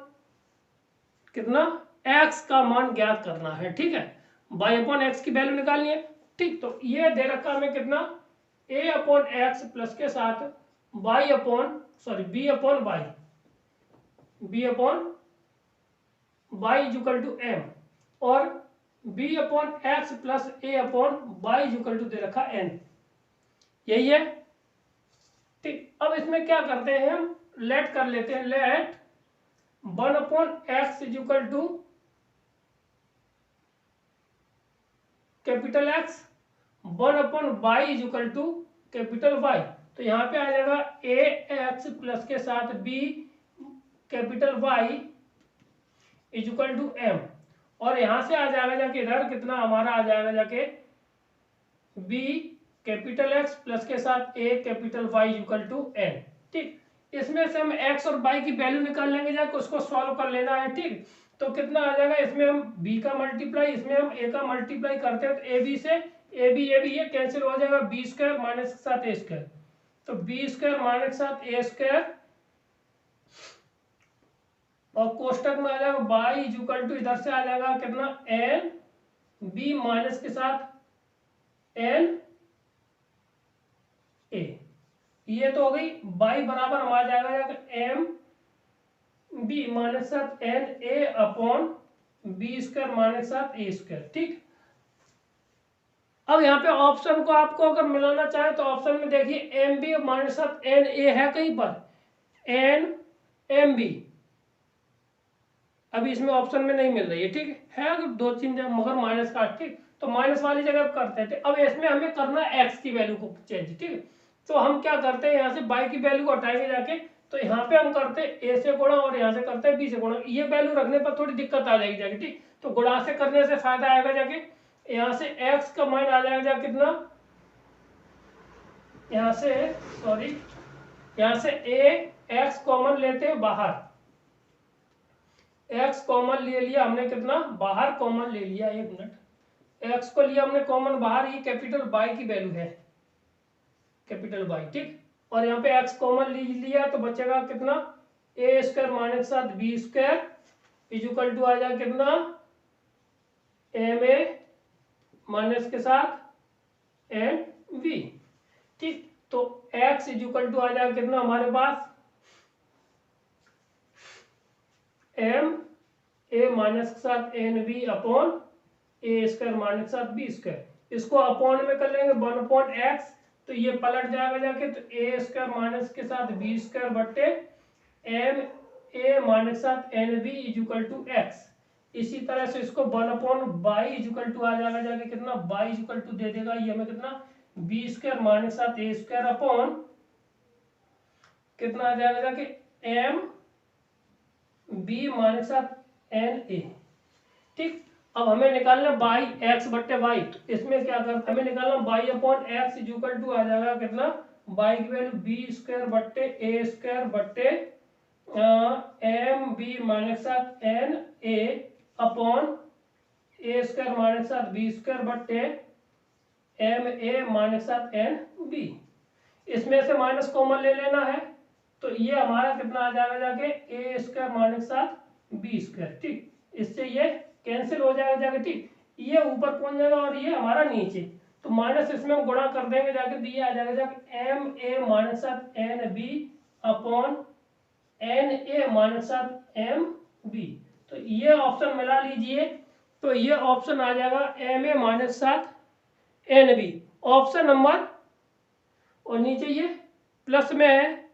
कितना x का मान ज्ञात करना है। ठीक है, y अपॉन एक्स की value निकालनी है। ठीक, तो ये दे रखा हमें कितना a अपॉन एक्स प्लस के साथ y upon b upon Y, b upon Y is equal to M और b upon X plus a upon Y is equal to दे रखा n, यही है। ठीक, अब इसमें क्या करते हैं हम, लेट कर लेते हैं। Let 1 upon X is equal to capital X, 1 upon Y is equal to capital Y. तो यहाँ पे आ जाएगा ए एक्स प्लस के साथ B capital Y is equal to M, और यहां से आ जाएगा जाके इधर कितना हमारा आ जाएगा जाके बी कैपिटल एक्स प्लस के साथ A capital Y equal to N. ठीक, इसमें से हम एक्स और वाई की वैल्यू निकाल लेंगे जाके, उसको सॉल्व कर लेना है। ठीक, तो कितना आ जाएगा, इसमें हम बी का मल्टीप्लाई, इसमें हम ए का मल्टीप्लाई करते हैं तो ए बी से ए बी ये कैंसिल हो जाएगा, बी स्क्वायर माइनस के साथ ए स्क्वायर, तो बी स्क्वायर माइनस के साथ ए स्क्वायर और कोष्टक में आ जाएगा बाई इज इक्वल टू इधर से आ जाएगा कितना एन बी माइनस के साथ एन ए, ये तो हो गई। बाई बराबर हम आ जाएगा एम बी माइनस के साथ N A upon B square minus के साथ ए स्क्वायर। ठीक, अब यहाँ पे ऑप्शन को आपको अगर मिलाना चाहे तो ऑप्शन में देखिए एम बी माइनस के साथ एन ए है कहीं पर, एन एम बी अभी इसमें ऑप्शन में नहीं मिल रही है। ठीक है, अगर 2-3 जगह मगर माइनस का, ठीक, तो माइनस वाली जगह करते हैं। अब इसमें हमें करना है एक्स की वैल्यू को चेंज। ठीक, तो हम क्या करते हैं, यहाँ से बाई की वैल्यू को हटाएंगे जाके, तो यहाँ पे हम करते हैं ए से गुणा और यहाँ से करते हैं बी से गुणा। ये वैल्यू रखने पर थोड़ी दिक्कत आ जाएगी जाके। ठीक, तो गुणा से करने से फायदा आएगा जाके, यहाँ से एक्स का मान आ जाएगा जाके कितना, यहाँ से सॉरी यहाँ से ए एक्स कॉमन लेते हैं बाहर, एक्स कॉमन ले लिया हमने, कितना बाहर कॉमन ले लिया, एक मिनट, एक्स को लिया हमने कॉमन बाहर, ये कैपिटल बाई की वैल्यू है, कैपिटल बाई। ठीक, और यहाँ पे एक्स कॉमन ले लिया तो बचेगा कितना ए स्क्वायर माइनस के साथ B square is equal to आ जाएगा कितना एम ए माइनस के साथ एन बी। ठीक, तो एक्स इज इक्वल टू आ जाएगा कितना हमारे पास एम ए माइनस के साथ N B upon A square minus के साथ बी स्क्वायर। इसको अपॉन में कर लेंगे 1 अपॉन एक्स, तो ये पलट जाएगा जाके, तो ए स्क्वायर माइनस के साथ बी स्क्वायर बट्टे एम ए माइनस के साथ N B is equal to X. इसी तरह से इसको 1 upon Y is equal to आ जाएगा जाके कितना बाई इज इक्वल टू दे देगा ये हमें कितना बी स्क्वायर माइनस के साथ ए स्क्वायर अपॉन कितना आ जाएगा जाके एम बी माइनस के साथ एन ए। ठीक, अब हमें निकालना बाई एक्स बट्टे वाई, तो इसमें क्या करते हमें निकालना Y upon X is equal to आ जाएगा कितना बाई की वैल्यू बी स्क्वायर बट्टे ए स्क्वायर बट्टे एम बी माइनस साथ N A upon A square minus साथ बी स्क्वायर बट्टे एम ए माइनस साथ एन बी। इसमें से माइनस कॉमन ले लेना है, तो ये हमारा कितना आ जाएगा जाके ए स्क्वायर माइनस साथ बी स्क्वायर। ठीक, इससे ये कैंसिल हो जाएगा जाके। ठीक, ये ऊपर पहुंच जाएगा और ये हमारा नीचे, तो माइनस इसमें हम गुणा कर देंगे जाके, तो ये आ जाएगा जाके एम ए माइनस साथ N B upon N A minus साथ एम बी। तो ये ऑप्शन मिला लीजिए, तो ये ऑप्शन आ जाएगा एम ए माइनस साथ एन बी ऑप्शन नंबर, और नीचे ये प्लस में है,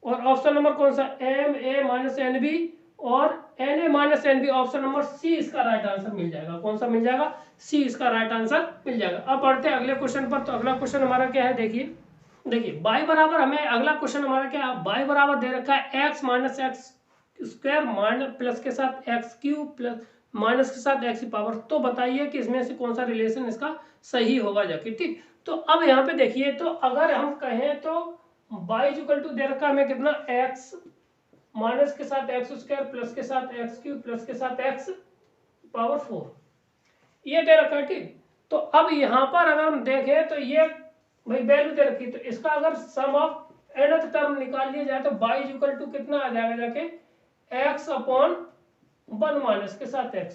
और ऑप्शन नंबर कौन सा M A minus N B और N A minus N B, option number C इसका राइट आंसर मिल जाएगा। कौन सा मिल जाएगा? सी इसका राइट आंसर मिल जाएगा। अब बढ़ते हैं अगले क्वेश्चन पर। तो अगला क्वेश्चन हमारा क्या है देखिए, देखिए y बराबर, हमें अगला क्वेश्चन हमारा क्या है, y बराबर दे रखा है x minus x square minus plus के साथ एक्स क्यूब प्लस माइनस के साथ एक्स की पावर। तो बताइए कि इसमें से कौन सा रिलेशन इसका सही होगा जाके। ठीक, तो अब यहाँ पे देखिए, तो अगर हम कहें तो y इक्वल टू दे रखा है हमें कितना, x माइनस के साथ एक्स स्क्वायर प्लस के साथ एक्स क्यूब प्लस के साथ एक्स पावर 4, ये दे रखा है। ठीक, तो अब यहाँ पर अगर हम देखें तो ये भाई वैल्यू दे रखी, तो इसका अगर सम ऑफ nth टर्म निकाल लिया जाए तो y इक्वल टू कितना आ जाएगा जाके, x अपॉन 1 माइनस के साथ x,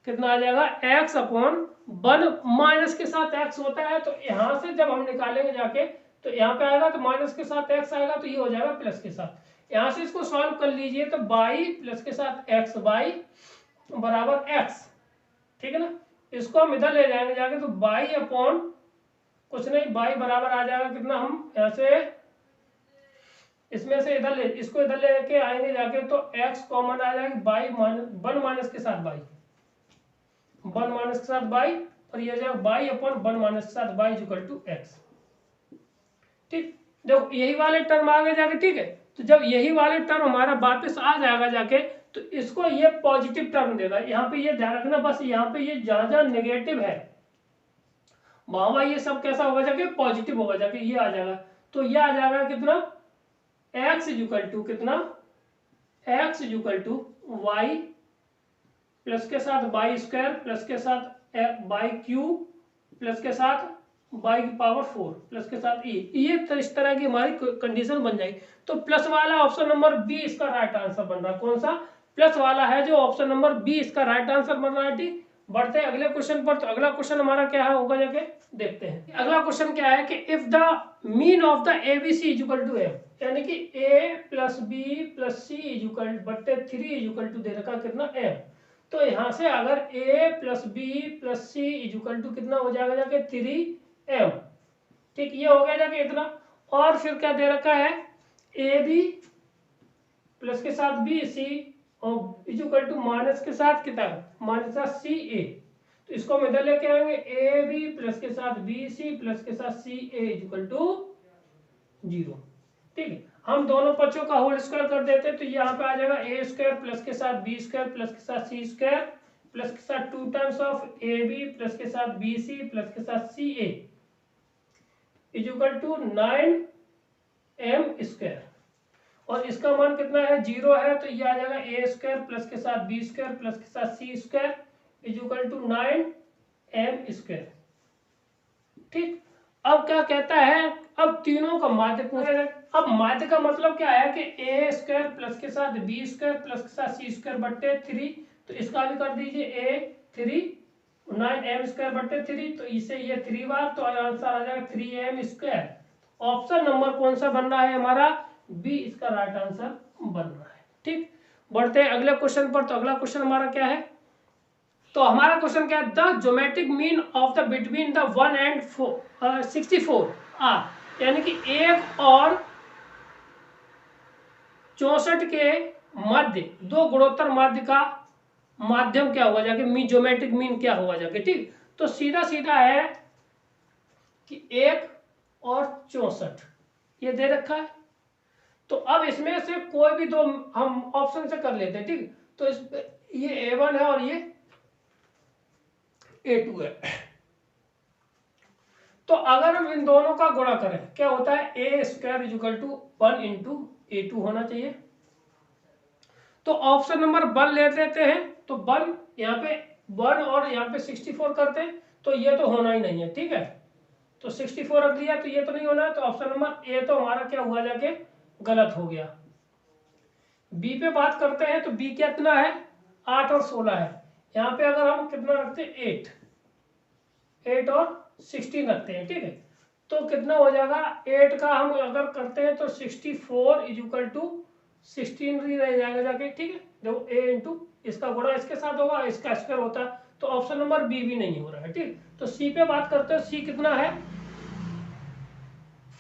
कितना आ जाएगा, x अपॉन 1 माइनस के साथ x होता है। तो यहां से जब हम निकालेंगे जाके तो यहाँ पे आएगा तो माइनस के साथ x आएगा, तो ये हो जाएगा प्लस के साथ। यहां से इसको सॉल्व कर लीजिए तो y प्लस के साथ x, y बराबर x, ठीक है ना। इसको हम इधर ले जाएंगे जाके तो y अपॉन कुछ नहीं, y बराबर आ जाएगा कितना, हम यहाँ से इसमें से इधर ले, इसको इधर लेके आएंगे जाके तो x कॉमन आ जाएगा, y माइनस 1 माइनस के साथ y, 1 माइनस के साथ y, और ये जाएगा y अपॉन 1 माइनस के साथ y इक्वल टू x। ठीक, जब यही वाले टर्म आ गए जाके, ठीक है, तो जब यही वाले टर्म हमारा वापस आ जाएगा जाके तो इसको ये पॉजिटिव टर्म देगा। यहाँ पे ये ध्यान रखना, बस यहाँ पे ये जहां जहां नेगेटिव है वहां ये सब कैसा होगा जाके, पॉजिटिव होगा जाके, ये आ जाएगा। तो ये आ जाएगा कितना, x इक्वल टू कितना, x equal to Y plus के साथ वाई स्क्वायर प्लस के साथ वाई क्यूब प्लस के साथ y की पावर 4 प्लस के साथ ये तो इस तरह की हमारी कंडीशन बन जाएगी। तो प्लस वाला ऑप्शन नंबर बी इसका राइट आंसर बन रहा है। कौन सा, प्लस वाला है जो ऑप्शन नंबर बी इसका राइट आंसर बन रहा है। ठीक, बढ़ते हैं अगले क्वेश्चन पर। तो अगला क्वेश्चन हमारा क्या है होगा जाके देखते हैं। अगला क्वेश्चन क्या है कि if the mean of the ABC is equal to M, यानी कि a plus B plus C equal बट्टे 3 इक्वल टू दे रखा कितना m। तो यहां से अगर a plus B plus C equal to कितना हो जाएगा जाके 3m। ठीक, ये हो गया जाके इतना। और फिर क्या दे रखा है, ए बी प्लस के साथ बी सी और इक्वल टू माइनस के साथ कितना, माइनस का सी ए। तो इसको हम इधर लेके आएंगे, ए बी प्लस के साथ बी सी प्लस के साथ सी ए इक्वल टू 0। ठीक है, हम दोनों पक्षों का होल स्क्वायर कर देते हैं तो यहाँ पे आ जाएगा ए स्क्वायर प्लस के साथ बी स्क्वायर प्लस के साथ सी स्क्वायर प्लस के साथ 2 times of A B plus के साथ बी सी प्लस के साथ C A equal to 9m square. और इसका मान कितना है, 0 है, तो ये आ जाएगा ए स्क्वायर प्लस के साथ बी स्क्वायर प्लस के साथ C square equal to 9m square. ठीक, अब क्या कहता है, अब तीनों का माध्य पूछा। अब माध्य का मतलब क्या है कि ए स्क्वायर प्लस के साथ बी स्क्वायर प्लस के साथ सी स्क्वायर बट्टे 3, तो इसका भी कर दीजिए ए 3 9m स्क्वायर बट्टे 3, तो इसे ये 3 बार, तो आंसर आ जाएगा 3m स्क्वायर। ऑप्शन नंबर कौन सा बन रहा है हमारा, बी इसका राइट आंसर बन रहा है। ठीक, बढ़ते हैं अगले क्वेश्चन पर। तो अगला क्वेश्चन हमारा क्या है, तो हमारा क्वेश्चन क्या है, the geometric mean of the between the 1 and 64 यानी कि 1 और 64 के मध्य दो गुणोत्तर माध्य का माध्यम क्या होगा जाके, मीन ज्योमेट्रिक मीन क्या होगा जाके। ठीक, तो सीधा सीधा है कि 1 और 64 ये दे रखा है। तो अब इसमें से कोई भी दो हम ऑप्शन से कर लेते हैं। ठीक, तो इस ये A1 है और ये A2 है। तो अगर हम इन दोनों का गुणा करें क्या होता है, A square equal to 1 into A2 होना चाहिए। तो ऑप्शन नंबर 1 ले लेते हैं, तो 1 यहाँ पे 1 और यहाँ पे 64 करते हैं, तो ये तो होना ही नहीं है। ठीक है, तो 64 रख दिया तो ये तो नहीं होना है, तो ऑप्शन नंबर ए तो हमारा क्या हुआ जाके गलत हो गया। बी पे बात करते हैं, तो बी कितना है, 8 और 16 है। यहाँ पे अगर हम कितना रखते हैं, 8 और 16 रखते हैं। ठीक है, तो कितना हो जाएगा, 8 का हम अगर करते हैं तो 64 इक्वल टू 16 ही रह जाएगा जाके। ठीक है, जब a इंटू इसका गुणा इसके साथ होगा, इसका स्क्वायर होता है, तो ऑप्शन नंबर बी भी नहीं हो रहा है। ठीक, तो सी पे बात करते हैं, सी कितना है,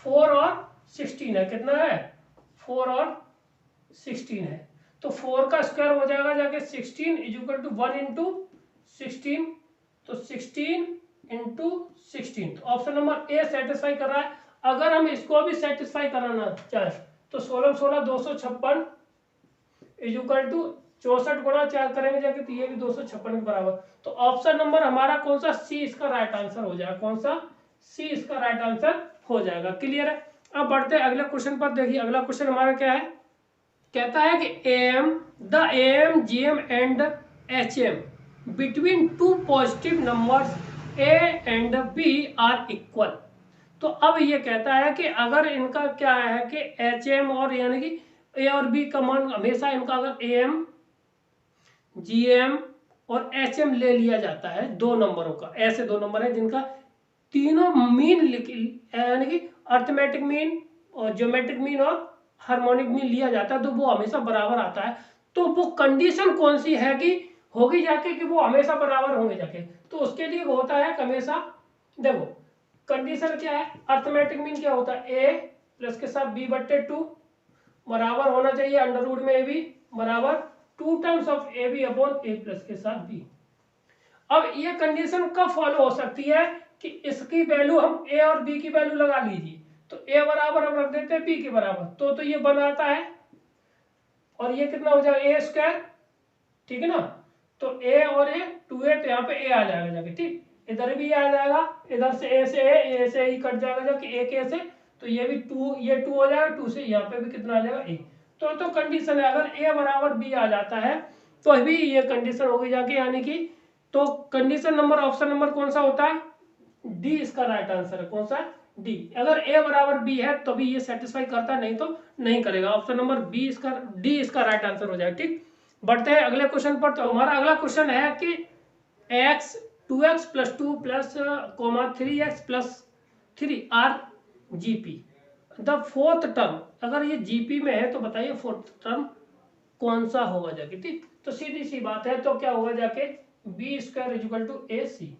4 और 16 है। कितना है, 4 और 16 है, तो 4 का स्क्वायर हो जाएगा जाके 16 इक्वल टू 1 इंटू 16, तो 16 इंटू 16, तो ऑप्शन नंबर ए सेटिस्फाई कर रहा है। अगर हम इसको भी सेटिस्फाई कराना चाहें तो 16 16 256 इज इक्वल टू 64 गुणा 4 करेंगे जाके तो ये भी 256 के बराबर। तो ऑप्शन नंबर हमारा कौन सा, सी इसका राइट आंसर हो जाएगा। कौन सा, सी इसका राइट आंसर हो जाएगा। क्लियर है। अब बढ़ते हैं अगले क्वेश्चन पर। देखिए अगला क्वेश्चन हमारा क्या है, कहता है कि M the M G M and H M between two positive numbers A and B are equal. तो अब ये कहता है कि अगर इनका क्या है कि एच एम और यानी कि ए और बी का मान हमेशा इनका अगर ए एम जी एम और एच एम ले लिया जाता है दो नंबरों का, ऐसे दो नंबर है जिनका तीनों मीन यानी कि अर्थमेटिक मीन और ज्योमेट्रिक मीन और हार्मोनिक मीन लिया जाता है तो वो हमेशा बराबर आता है। तो वो कंडीशन कौन सी है कि होगी जाके कि वो हमेशा बराबर होंगे जाके, तो उसके लिए होता है हमेशा, देखो कंडीशन क्या है, अर्थमेटिक मीन क्या होता है, ए प्लस के साथ बी बट्टे टू बराबर होना चाहिए अंडर रूट में ए बी बराबर 2 times of A B upon A plus के साथ बी। अब ये कंडीशन कब फॉलो हो सकती है कि इसकी वैल्यू हम ए और बी की वैल्यू लगा लीजिए, तो ए बराबर हम रख देते हैं बी के बराबर, तो ये बनाता है और ये कितना हो जाएगा ए स्क्वायर, ठीक है ना। तो ए और ए 2a तो यहाँ पे ए आ जाएगा जाके, ठीक, इधर भी आ जाएगा, इधर से ए से ही कट जाएगा जाके ए के से, तो ये भी 2 ये 2 हो जाएगा, 2 से यहाँ पे भी कितना आ जाएगा ए। तो कंडीशन है अगर ए बराबर बी आ जाता है तो अभी ये कंडीशन होगी जाके, यानी कि तो कंडीशन नंबर ऑप्शन नंबर कौन सा होता है, डी इसका राइट आंसर है। कौन सा, डी। अगर ए बराबर बी है तो भी ये सेटिस्फाई करता है, नहीं तो नहीं करेगा। ऑप्शन नंबर बी इसका, डी इसका राइट आंसर हो जाएगा। ठीक, बढ़ते हैं अगले क्वेश्चन पर। तो हमारा अगला क्वेश्चन है कि x 2x plus 2 plus 3x plus 3 are GP, the fourth term, अगर ये जीपी में है तो बताइए फोर्थ टर्म कौन सा होगा जाके। ठीक, तो सीधी सी बात है, तो क्या होगा जाके बी स्क्वायर इजिकल टू ए सी।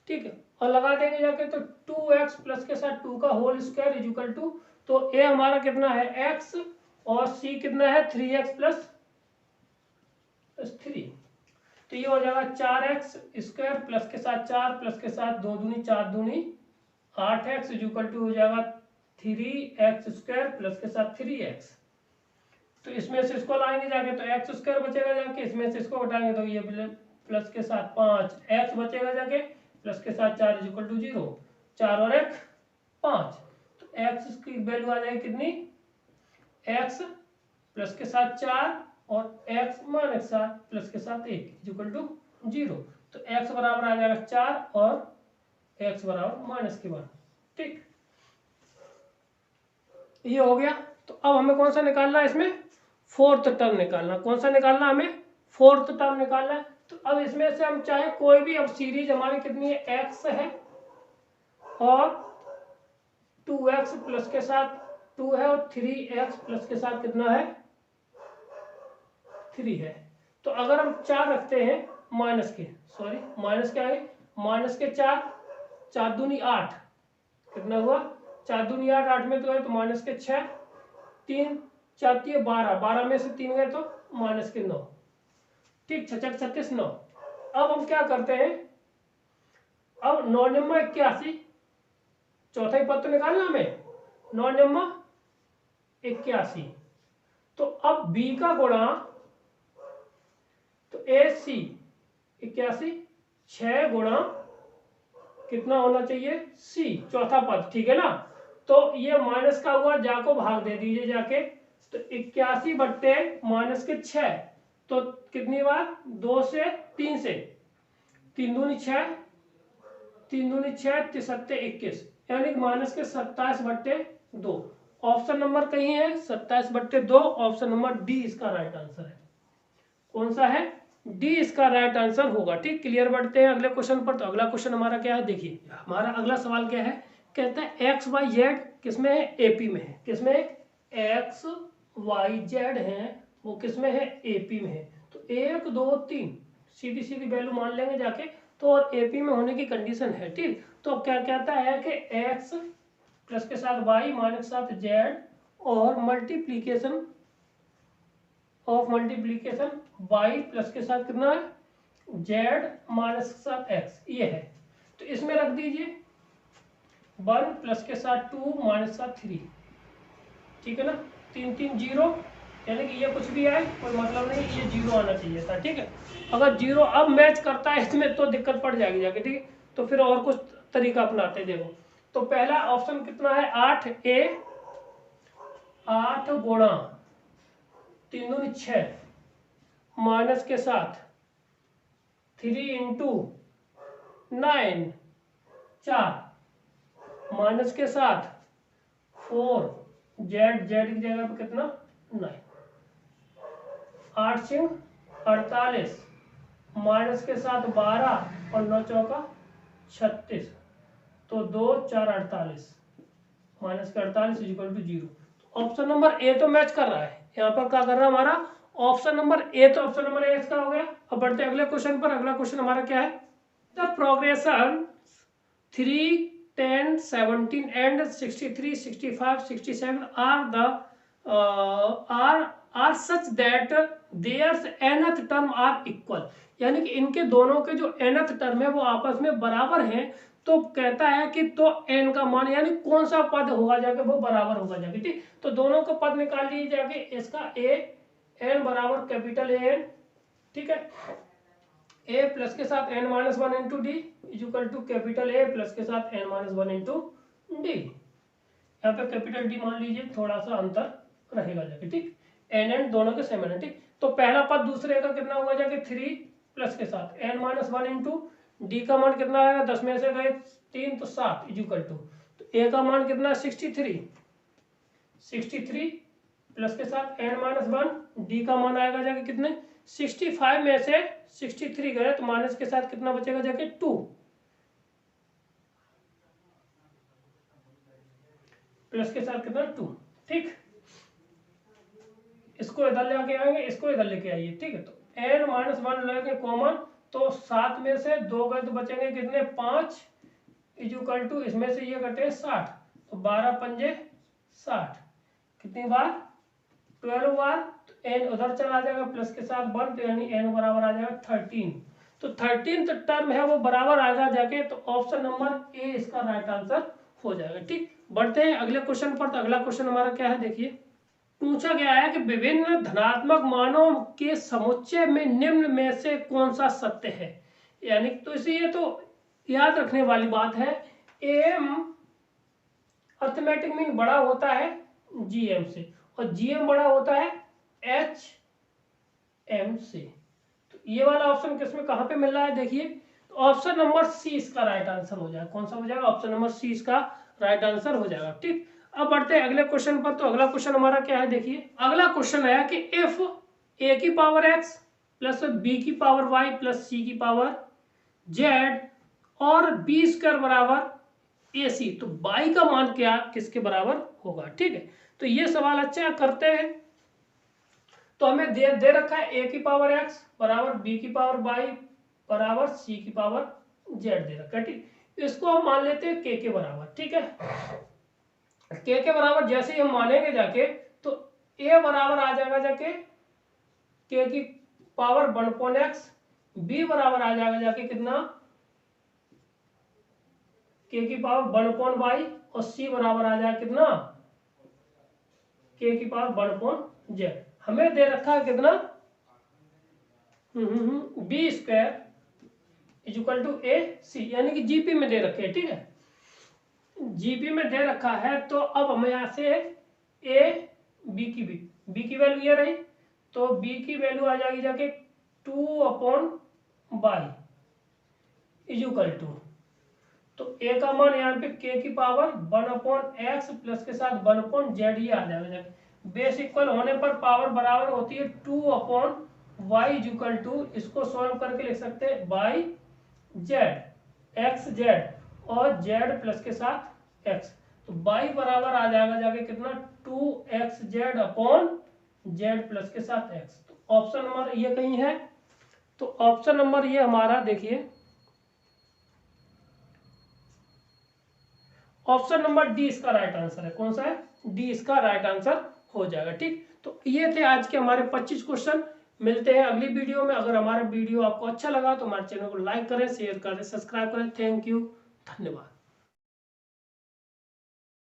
ठीक है, और लगा देंगे जाके तो 2x प्लस के साथ 2 का होल स्क्वायर इजिकल टू, तो ए हमारा कितना है x और c कितना है 3x प्लस 3, तो ये हो जाएगा 4x स्क्वायर प्लस के साथ 4 प्लस के साथ 2 दूनी 4 दूनी 8x इजिकल टू हो जाएगा 3x स्क्वायर प्लस के साथ 3x। तो इसमें से इसको लाएंगे जाके तो x स्क्वायर बचेगा जाके, इसमें से इसको हटाएंगे तो ये प्लस के साथ 5x बचेगा जाके प्लस के साथ 4 इजिकल टू 0, 4 और 1 5, तो x की वैल्यू आ जाएगी कितनी, x प्लस के साथ 4 और x माइनस 4 प्लस के साथ 1 इजिकल टू 0, तो x बराबर आ जाएगा 4 और x बराबर माइनस के 1। ठीक, ये हो गया। तो अब हमें कौन सा निकालना है, इसमें फोर्थ टर्म निकालना। कौन सा निकालना, हमें फोर्थ टर्म निकालना है। तो अब इसमें से हम चाहे कोई भी, अब सीरीज हमारी कितनी है, x है और 2x प्लस के साथ 2 है और 3x प्लस के साथ कितना है 3 है। तो अगर हम 4 रखते हैं माइनस के, सॉरी माइनस क्या है, माइनस के 4, 4 दूनी 8 कितना हुआ, 4 दूनी 8, 8 में तो है तो माइनस के 6, 3 4 12, 12 में से 3 गए तो माइनस के 9। ठीक, 6 36 9। अब हम क्या करते हैं, अब 9 नंबर 81, चौथा ही पद तो निकालना हमें, 9 नंबर 81। तो अब b का गुणा, तो ए सी 81 6 गुणा कितना होना चाहिए c, चौथा पद, ठीक है ना। तो ये माइनस का हुआ, जा को भाग दे दीजिए जाके, तो 81 बट्टे माइनस के 6, तो कितनी बार 2 से 3 से, 3 दूनी 6, 3 दूनी 6, 3 21, यानी माइनस के 27 बट्टे 2। ऑप्शन नंबर कहीं है 27 बट्टे 2, ऑप्शन नंबर डी इसका राइट आंसर है। कौन सा है, डी इसका राइट आंसर होगा। ठीक, क्लियर। बढ़ते हैं अगले क्वेश्चन पर। तो अगला क्वेश्चन हमारा क्या है, देखिए हमारा अगला सवाल क्या है, कहता है एक्स वाई जेड किसमें है, एपी में है। किसमें, एक्स वाई जेड है वो किसमें है, एपी में है। तो 1 2 3 सीधी सीधी वैल्यू मान लेंगे जाके, तो और एपी में होने की कंडीशन है। ठीक, तो क्या कहता है कि एक्स प्लस के साथ वाई माइनस के साथ जेड और multiplication of multiplication Y plus के साथ कितना है जेड माइनस के साथ एक्स, ये है। तो इसमें रख दीजिए 1 प्लस के साथ 2 माइनस का 3, ठीक है ना, 3 3 0, यानी कि ये कुछ भी आए कोई मतलब नहीं, ये 0 आना चाहिए था, ठीक है। अगर 0 अब मैच करता है इसमें तो दिक्कत पड़ जाएगी जाके, ठीक है। तो फिर और कुछ तरीका अपनाते, देखो। तो पहला ऑप्शन कितना है, 8a, 8 गुणा 3 दूनी 6 माइनस के साथ 3 इंटू 9 4 माइनस के साथ 4 जेड की जगह पे कितना 9, 8 सिंह 48 माइनस के साथ 12 और 9 चौका 36, तो 2 4 48 माइनस के 48 equal to 0। Option number A तो मैच कर रहा है, यहाँ पर क्या कर रहा है हमारा ऑप्शन नंबर ए, तो ऑप्शन नंबर ए इसका हो गया। अब बढ़ते अगले क्वेश्चन पर। अगला क्वेश्चन हमारा क्या है, the progression 3 10 17 and 63 65 67 are such that their nth term are equal, यानी कि इनके दोनों के जो nth टर्म है वो आपस में बराबर हैं। तो कहता है कि तो n का मान यानी कौन सा पद होगा जाके वो बराबर होगा जाके, ठीक। तो दोनों का पद निकाल लीजिए जाके, इसका a n बराबर कैपिटल A n, ठीक है, a प्लस के साथ n minus 1 into D equal to capital A plus के साथ n माइनस 1 इंटू डी। यहाँ पे कैपिटल D मान लीजिए, थोड़ा सा अंतर रहेगा जाके, ठीक। n दोनों के सेम है, ठीक। तो पहला पद दूसरे का कितना होगा जाके 3 प्लस के साथ n माइनस 1 इंटू डी का मान कितना आएगा, 10 में से गए 3 तो 7 इक्वल टू, तो a का मान कितना 63 प्लस के साथ n माइनस 1, डी का मान आएगा जाके कितने 65 में से 63 गए तो माइनस के साथ कितना बचेगा जाके 2 प्लस के साथ कितना 2, ठीक। इसको इधर लेके आएंगे, इसको इधर लेके आइए, ठीक है। तो n माइनस 1 लेंगे कॉमन, तो 7 में से 2 गए तो बचेंगे कितने 5 इक्वल टू, इसमें से ये कटे 60, तो 12 पंजे 60, कितनी बार 12 बार, तो n उधर चला जाएगा प्लस के साथ 1, तो यानी n बराबर आ जाएगा 13। तो 13th टर्म है वो बराबर आएगा जाके, तो ऑप्शन नंबर ए इसका राइट आंसर हो जाएगा, ठीक। बढ़ते हैं अगले क्वेश्चन पर। तो अगला क्वेश्चन हमारा क्या है, देखिए पूछा गया है कि विभिन्न धनात्मक मानों के समुच्चय में निम्न में से कौन सा सत्य है, यानी तो इसे ये तो याद रखने वाली बात है, एम अर्थमेटिक मीन बड़ा होता है जीएम से और जीएम बड़ा होता है एच एम से। तो ये वाला ऑप्शन किसमें कहां पे मिल रहा है, देखिए तो ऑप्शन नंबर सी इसका राइट आंसर हो जाएगा। कौन सा हो जाएगा, ऑप्शन नंबर सी इसका राइट आंसर हो जाएगा, ठीक। अब बढ़ते हैं अगले क्वेश्चन पर। तो अगला क्वेश्चन हमारा क्या है, देखिए अगला क्वेश्चन है कि इफ a की पावर x प्लस b की पावर y प्लस c की पावर z और b स्क्वायर बराबर ac, तो y का मान क्या किसके बराबर होगा, ठीक है। तो ये सवाल अच्छा करते हैं। तो हमें दे रखा है a की पावर x बराबर b की पावर y बराबर c की पावर z दे रखा है, ठीक। इसको हम मान लेते हैं k के बराबर, ठीक है। k के बराबर जैसे ही हम मानेंगे जाके, तो a बराबर आ जाएगा जाके k की पावर 1/x, b बराबर आ जाएगा जाके कितना k की पावर 1/y और c बराबर आ जाएगा कितना k की पावर 1/z। हमें दे रखा है कितना b स्क्वायर इक्वल टू ए सी, यानी कि जीपी में दे रखे हैं, ठीक है। जीपी में दे रखा है, तो अब हम यहाँ से ए बी की वैल्यू ये रही, तो बी की वैल्यू आ जाएगी जाके 2/y इक्वल टू, तो ए का मान यहाँ पे k की पावर 1/x प्लस के साथ 1/z ये आ जाएगा जाके। बेस इक्वल होने पर पावर बराबर होती है 2/y इक्वल टू, इसको सॉल्व करके लिख सकते हैं बाई जेड, एक्स जेड और जेड प्लस के साथ एक्स, तो बाई बराबर आ जाएगा जाके कितना 2xz अपॉन जेड प्लस के साथ एक्स। तो ऑप्शन नंबर ये कहीं है, तो ऑप्शन नंबर ये हमारा देखिए ऑप्शन नंबर डी इसका राइट आंसर है। कौन सा है, डी इसका राइट आंसर हो जाएगा, ठीक। तो ये थे आज के हमारे 25 क्वेश्चन। मिलते हैं अगली वीडियो में। अगर हमारा वीडियो आपको अच्छा लगा तो हमारे चैनल को लाइक करें, शेयर करें, सब्सक्राइब करें। थैंक यू, धन्यवाद।